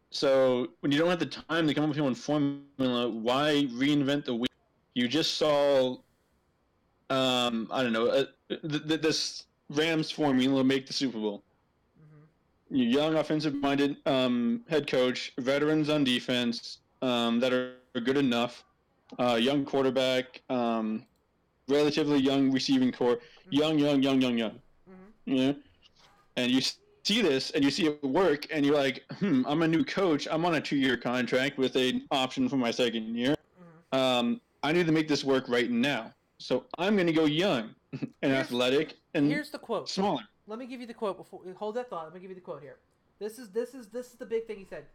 So when you don't have the time to come up with your own formula, why reinvent the wheel? You just saw, this Rams formula make the Super Bowl. Mm-hmm. Young, offensive-minded head coach, veterans on defense that are good enough, young quarterback, relatively young receiving core, young. Mm-hmm. And you see this, and you see it work, and you're like, I'm a new coach. I'm on a 2-year contract with an option for my second year. Mm-hmm. I need to make this work right now. So I'm going to go young and athletic and here's the quote. Smaller. Let me give you the quote before hold that thought. Let me give you the quote here. This is the big thing he said.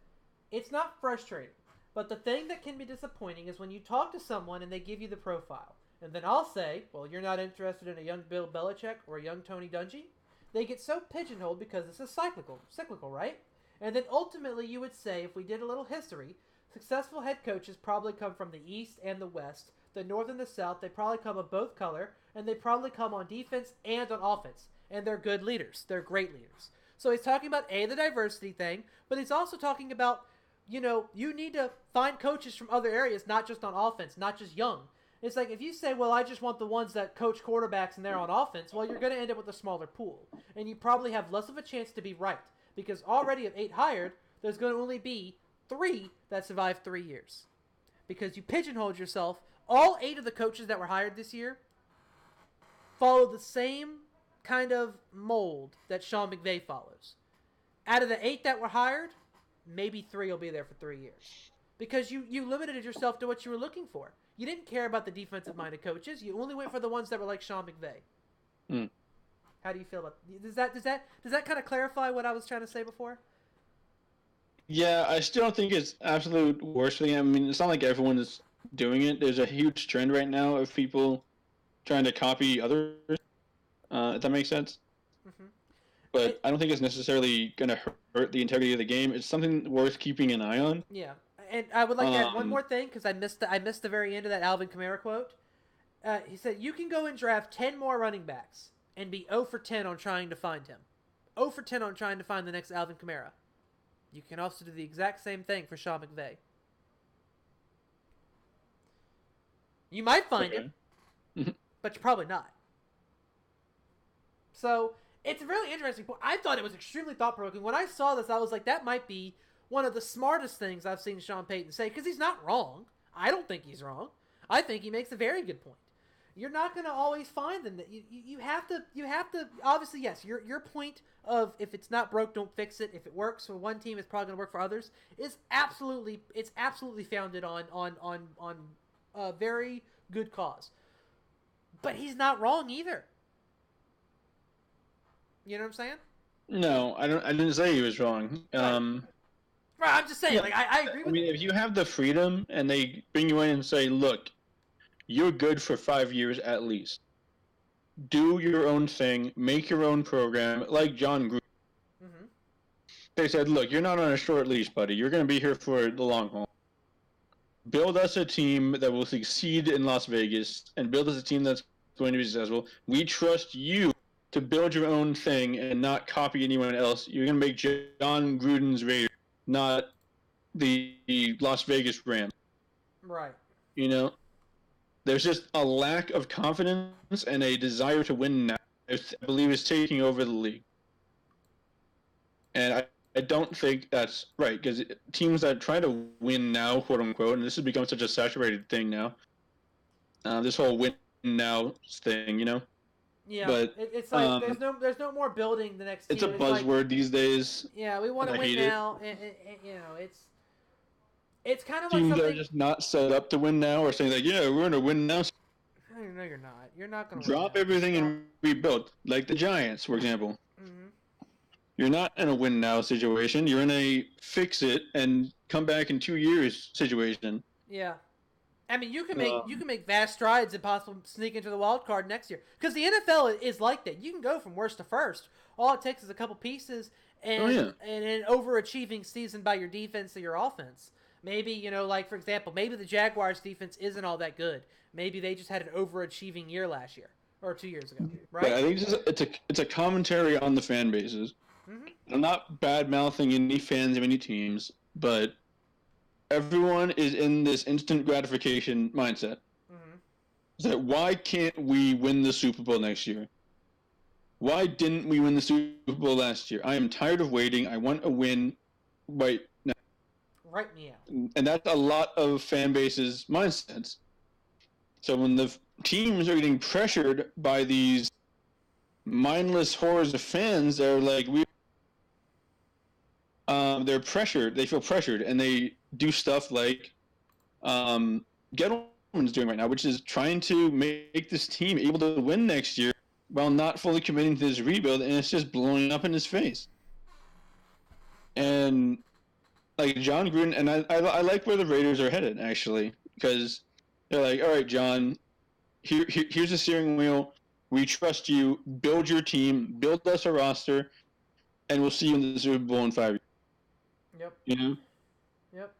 It's not frustrating, but the thing that can be disappointing is when you talk to someone and they give you the profile. And then I'll say, well, you're not interested in a young Bill Belichick or a young Tony Dungy? they get so pigeonholed because this is cyclical, right? And then ultimately you would say, if we did a little history, successful head coaches probably come from the East and the West, the North and the South. They probably come of both color, and they probably come on defense and on offense. And they're good leaders. They're great leaders. So he's talking about, the diversity thing, but he's also talking about, you need to find coaches from other areas, not just on offense, not just young. It's like if you say, well, I just want the ones that coach quarterbacks and they're on offense, well, you're going to end up with a smaller pool. And you probably have less of a chance to be right. Because already of 8 hired, there's going to only be 3 that survive 3 years. Because you pigeonholed yourself. All 8 of the coaches that were hired this year follow the same kind of mold that Sean McVay follows. Out of the 8 that were hired, maybe 3 will be there for 3 years. Because you limited yourself to what you were looking for. You didn't care about the defensive-minded coaches. You only went for the ones that were like Sean McVay. How do you feel about does that kind of clarify what I was trying to say before? Yeah, I still don't think it's absolute worst thing. I mean, it's not like everyone is doing it. There's a huge trend right now of people trying to copy others. If that makes sense. Mm-hmm. But I don't think it's necessarily going to hurt the integrity of the game. It's something worth keeping an eye on. Yeah, and I would like to add one more thing because I missed the very end of that Alvin Kamara quote. He said, "You can go and draft 10 more running backs and be 0 for 10 on trying to find him. 0 for 10 on trying to find the next Alvin Kamara. You can also do the exact same thing for Sean McVay. You might find him, but you're probably not." So, it's a really interesting point. I thought it was extremely thought-provoking. When I saw this, I was like, that might be one of the smartest things I've seen Sean Payton say, because he's not wrong. I don't think he's wrong. I think he makes a very good point. You're not going to always find them. You have to, obviously, yes, your point of if it's not broke, don't fix it. If it works for one team, it's probably going to work for others, it's absolutely founded on a very good cause. But he's not wrong either. You know what I'm saying? No, I didn't say he was wrong. Right, I'm just saying, yeah, like, I agree with you. I mean, if you have the freedom and they bring you in and say, look, you're good for 5 years at least. Do your own thing. Make your own program, like John Gruden. Mm-hmm. They said, look, you're not on a short leash, buddy. You're going to be here for the long haul. Build us a team that will succeed in Las Vegas and build us a team that's going to be successful. We trust you to build your own thing and not copy anyone else. You're going to make John Gruden's Raiders, not the Las Vegas Rams. Right. You know? There's just a lack of confidence and a desire to win now, I believe, is taking over the league. And I don't think that's right, because teams that try to win now, quote unquote, and this has become such a saturated thing now, this whole win now thing, you know? Yeah, but it's like there's no more building the next year. It's a buzzword these days. Yeah, we want to win now, and you know, it's kind of like teams something... that are just not set up to win now, or saying like, yeah, we're going to win now. No, you're not. You're not going to drop everything and rebuild, like the Giants, for example. Mm-hmm. You're not in a win now situation. You're in a fix it and come back in 2 years situation. Yeah. I mean, you can make vast strides and possibly sneak into the wild card next year. Because the NFL is like that. You can go from worst to first. All it takes is a couple pieces and an overachieving season by your defense or your offense. Maybe, you know, like, for example, maybe the Jaguars' defense isn't all that good. Maybe they just had an overachieving year last year or 2 years ago, right? But I think it's a commentary on the fan bases. Mm-hmm. I'm not bad-mouthing any fans of any teams, but everyone is in this instant gratification mindset. Mm-hmm. That why can't we win the Super Bowl next year? Why didn't we win the Super Bowl last year? I am tired of waiting. I want a win right now. Right me out. And that's a lot of fan bases' mindsets. So when the teams are getting pressured by these mindless hordes of fans, they're like, they're pressured. They feel pressured, and they do stuff like Gettleman's doing right now, which is trying to make this team able to win next year while not fully committing to this rebuild, and it's just blowing up in his face. And like John Gruden, and I like where the Raiders are headed, actually, because they're like, all right, John, here's the steering wheel. We trust you. Build your team. Build us a roster, and we'll see you in the Super Bowl in 5 years. Yep. You know. Yep.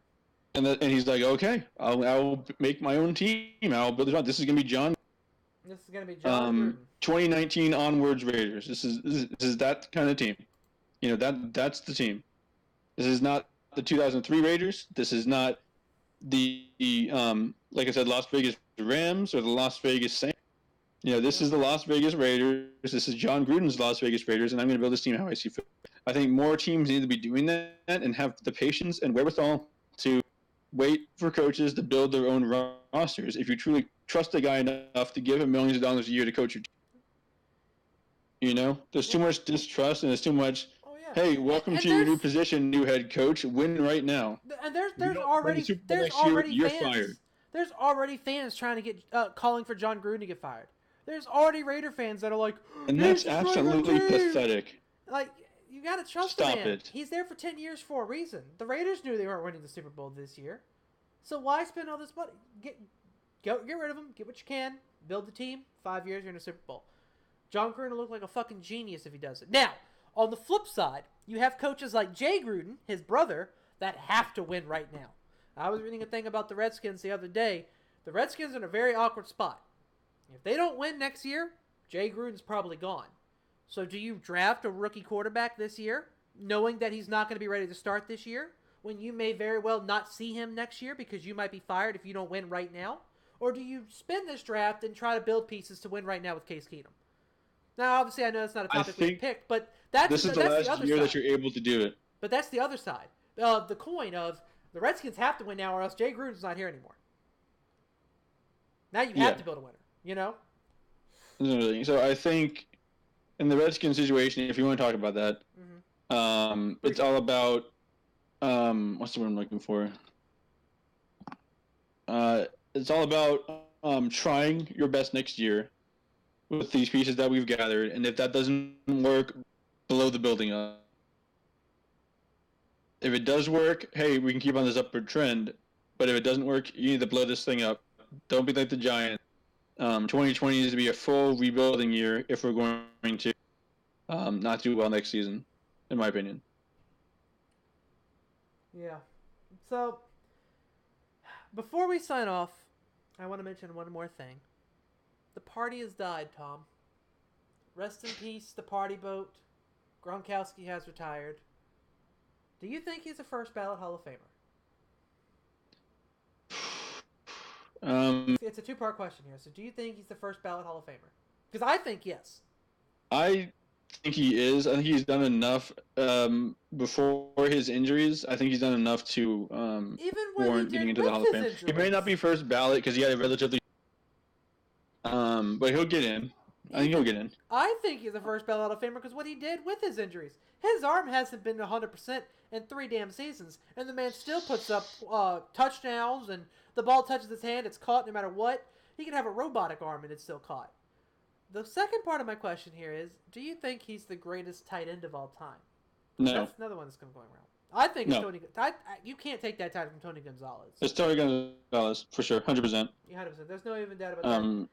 And he's like, okay, I'll make my own team. I'll build it on. This is gonna be John. This is gonna be John Gruden. 2019 onwards Raiders. This is that kind of team. You know, that's the team. This is not the 2003 Raiders. This is not the like I said, Las Vegas Rams or the Las Vegas Saints. You know, this is the Las Vegas Raiders. This is John Gruden's Las Vegas Raiders, and I'm going to build this team how I see fit. I think more teams need to be doing that and have the patience and wherewithal to wait for coaches to build their own rosters. If you truly trust a guy enough to give him millions of dollars a year to coach your team. You know, there's too much distrust and there's too much. Oh, yeah. Hey, welcome to your new position, new head coach. Win right now. And there's already fans. Fired. There's already fans trying to get calling for John Gruden to get fired. There's already Raider fans that are like, and that's absolutely pathetic. Like, you gotta trust the man. Stop it. He's there for 10 years for a reason. The Raiders knew they weren't winning the Super Bowl this year, so why spend all this money? Get rid of him. Get what you can. Build the team. 5 years, you're in a Super Bowl. John Gruden will look like a fucking genius if he does it. Now, on the flip side, you have coaches like Jay Gruden, his brother, that have to win right now. I was reading a thing about the Redskins the other day. The Redskins are in a very awkward spot. If they don't win next year, Jay Gruden's probably gone. So do you draft a rookie quarterback this year, knowing that he's not going to be ready to start this year, when you may very well not see him next year because you might be fired if you don't win right now? Or do you spend this draft and try to build pieces to win right now with Case Keenum? Now, obviously, I know it's not a topic we picked, but this is the last year that you're able to do it. But that's the other side of the coin of the Redskins have to win now, or else Jay Gruden's not here anymore. Now you have to build a winner, you know? So I think in the Redskins situation, if you want to talk about that, it's all about what's the word I'm looking for? It's all about trying your best next year with these pieces that we've gathered, and if that doesn't work, blow the building up. If it does work, hey, we can keep on this upward trend. But if it doesn't work, you need to blow this thing up. Don't be like the Giants. 2020 needs to be a full rebuilding year if we're going to not do well next season, in my opinion. Yeah. So, before we sign off, I want to mention one more thing. The party has died, Tom. Rest in peace, the party boat. Gronkowski has retired. Do you think he's a first ballot Hall of Famer? It's a two-part question here. So do you think he's the first ballot Hall of Famer? Because I think yes. I think he is. I think he's done enough before his injuries. I think he's done enough to warrant getting into the Hall of Fame. He may not be first ballot because he had a relatively... but he'll get in. I think he'll get in. I think he's the first ballot Hall of Famer because what he did with his injuries. His arm hasn't been 100% in 3 damn seasons, and the man still puts up touchdowns, and the ball touches his hand, it's caught no matter what. He can have a robotic arm, and it's still caught. The second part of my question here is, do you think he's the greatest tight end of all time? No. That's another one that's going to go around. I think it's Tony. You can't take that title from Tony Gonzalez. It's Tony Gonzalez, for sure, 100%. Yeah, 100%. There's no even doubt about that.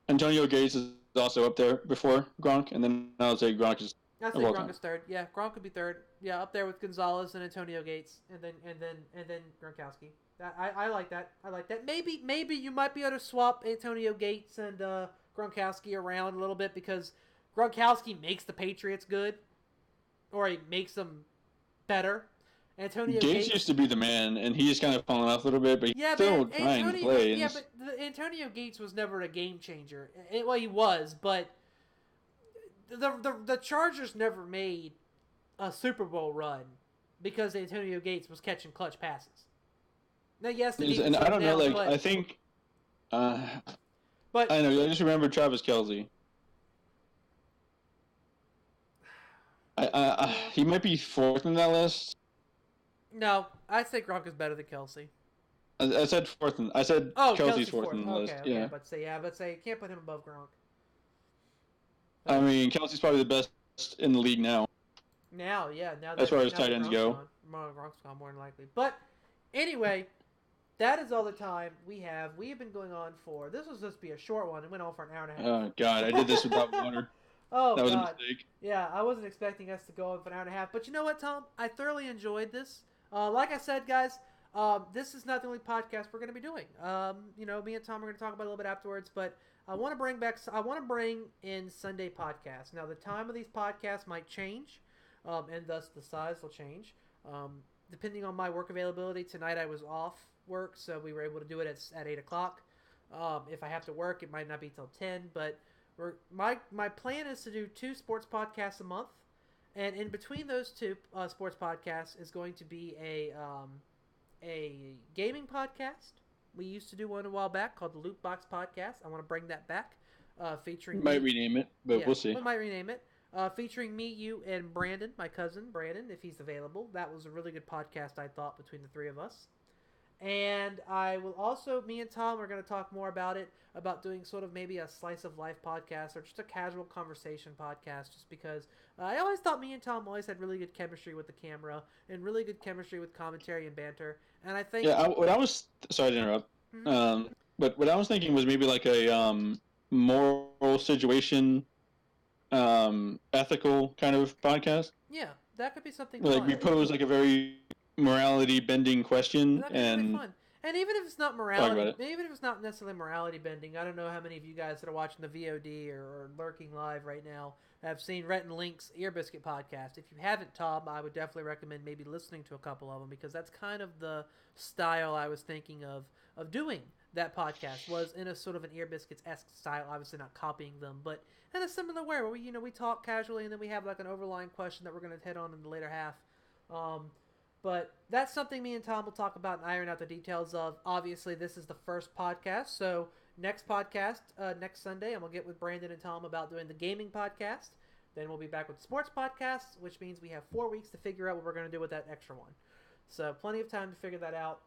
Antonio Gates is also up there before Gronk, and then I would say Gronk is... I'd say Gronk is third. Yeah, Gronk could be third. Yeah, up there with Gonzalez and Antonio Gates, and then Gronkowski. I like that. I like that. Maybe you might be able to swap Antonio Gates and Gronkowski around a little bit because Gronkowski makes the Patriots good, or he makes them better. Antonio Gates used to be the man, and he's kind of fallen off a little bit, but he's still trying to play. Yeah, but Antonio Gates was never a game changer. Well, he was, but the Chargers never made a Super Bowl run because Antonio Gates was catching clutch passes. Now, yes, and I don't know, like, I think, but I know, I just remember Travis Kelce. He might be fourth in that list. No, I'd say Gronk is better than Kelce. I said fourth. I said Kelce's fourth in the list. Okay, yeah, but say can't put him above Gronk. I mean, Kelce's probably the best in the league now. Now, yeah, as far as tight ends go. Gronk's gone more than likely. But anyway, that is all the time we have. We have been going on for, this was supposed to be a short one. It went on for an hour and a half. Oh, God. I did this without water. Oh, that was God. a mistake. Yeah, I wasn't expecting us to go on for an hour and a half. But you know what, Tom? I thoroughly enjoyed this. Like I said, guys, this is not the only podcast we're going to be doing. Me and Tom are going to talk about it a little bit afterwards. But I want to bring in Sunday podcasts. Now, the time of these podcasts might change, and thus the size will change. Depending on my work availability, tonight I was off work, so we were able to do it at 8 o'clock. If I have to work, it might not be till 10, but my plan is to do 2 sports podcasts a month, and in between those 2 sports podcasts is going to be a gaming podcast. We used to do one a while back called the Loot Box Podcast. I want to bring that back, featuring. Might rename it, but we'll see. We might rename it. Featuring me, you, and Brandon, my cousin Brandon, if he's available. That was a really good podcast, I thought, between the 3 of us. And I will also, me and Tom are going to talk more about it, about doing sort of maybe a slice of life podcast or just a casual conversation podcast, just because I always thought me and Tom always had really good chemistry with the camera and really good chemistry with commentary and banter. And I think... Yeah, sorry to interrupt. Mm-hmm. But what I was thinking was maybe like a moral situation, ethical kind of podcast. Yeah, that could be something like fun. We pose like a very morality bending question, and really fun. And even if it's not morality, even if it's not necessarily morality bending, I don't know how many of you guys that are watching the VOD or lurking live right now have seen Rhett and Link's Ear Biscuit podcast. If you haven't, Tom, I would definitely recommend maybe listening to a couple of them, because that's kind of the style I was thinking of doing. That podcast was in a sort of an Ear Biscuits-esque style, obviously not copying them, but in a similar way where we talk casually and then we have like an overlying question that we're going to hit on in the later half. But that's something me and Tom will talk about and iron out the details of. Obviously, this is the first podcast, so next podcast, next Sunday, I'm going to get with Brandon and Tom about doing the gaming podcast. Then we'll be back with the sports podcast, which means we have 4 weeks to figure out what we're going to do with that extra one. So plenty of time to figure that out.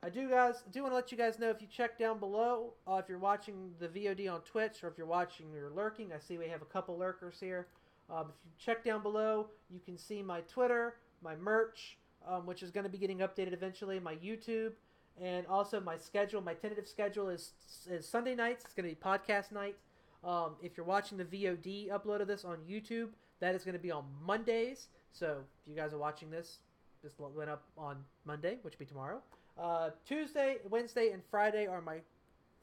I do want to let you guys know, if you check down below, if you're watching the VOD on Twitch or if you're watching or lurking, I see we have a couple lurkers here. If you check down below, you can see my Twitter, my merch, which is going to be getting updated eventually, my YouTube, and also my schedule. My tentative schedule is Sunday nights. It's going to be podcast night. If you're watching the VOD upload of this on YouTube, that is going to be on Mondays. So if you guys are watching this went up on Monday, which will be tomorrow. Tuesday, Wednesday, and Friday are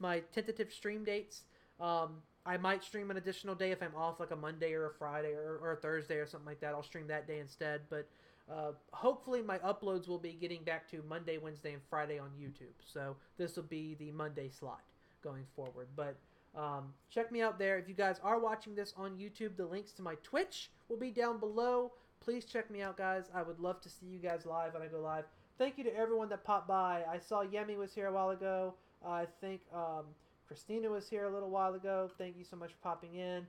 my tentative stream dates. I might stream an additional day if I'm off, like a Monday or a Friday or a Thursday or something like that. I'll stream that day instead. But hopefully my uploads will be getting back to Monday, Wednesday, and Friday on YouTube. So this will be the Monday slot going forward. But check me out there. If you guys are watching this on YouTube, the links to my Twitch will be down below. Please check me out, guys. I would love to see you guys live when I go live. Thank you to everyone that popped by. I saw Yemi was here a while ago. I think Christina was here a little while ago. Thank you so much for popping in.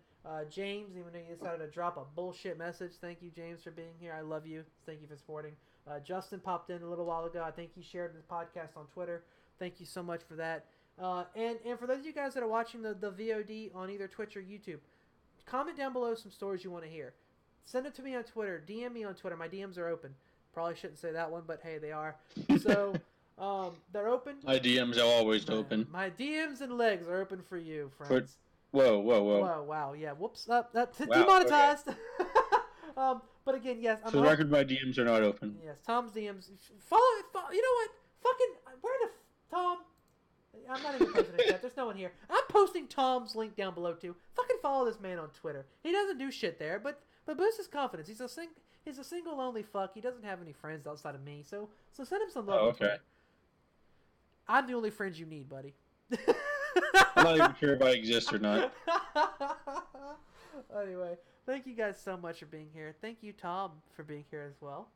James, even though you decided to drop a bullshit message, thank you, James, for being here. I love you. Thank you for supporting. Justin popped in a little while ago. I think he shared the podcast on Twitter. Thank you so much for that. And for those of you guys that are watching the VOD on either Twitch or YouTube, comment down below some stories you want to hear. Send it to me on Twitter. DM me on Twitter. My DMs are open. Probably shouldn't say that one, but hey, they are. So they're open. My DMs are always open. My DMs and legs are open for you, friends. Whoa. Whoa, wow, yeah. Whoops. Demonetized. Okay. But again, yes. For the record, my DMs are not open. Yes, Tom's DMs. Follow. You know what? Tom? I'm not even posting it yet. There's no one here. I'm posting Tom's link down below too. Fucking follow this man on Twitter. He doesn't do shit there, but boost his confidence. He's a single lonely fuck. He doesn't have any friends outside of me. So send him some love. Oh, okay. I'm the only friend you need, buddy. I'm not even sure if I exist or not. Anyway, thank you guys so much for being here. Thank you, Tom, for being here as well.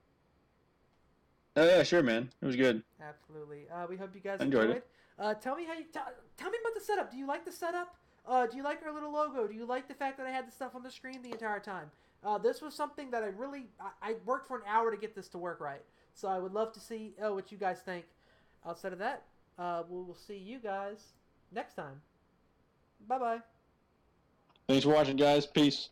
Oh yeah, sure, man. It was good. Absolutely. We hope you guys enjoyed it. Tell me tell me about the setup. Do you like the setup? Do you like our little logo? Do you like the fact that I had the stuff on the screen the entire time? This was something that I worked for an hour to get this to work right. So I would love to see what you guys think. Outside of that, we'll see you guys next time. Bye-bye. Thanks for watching, guys. Peace.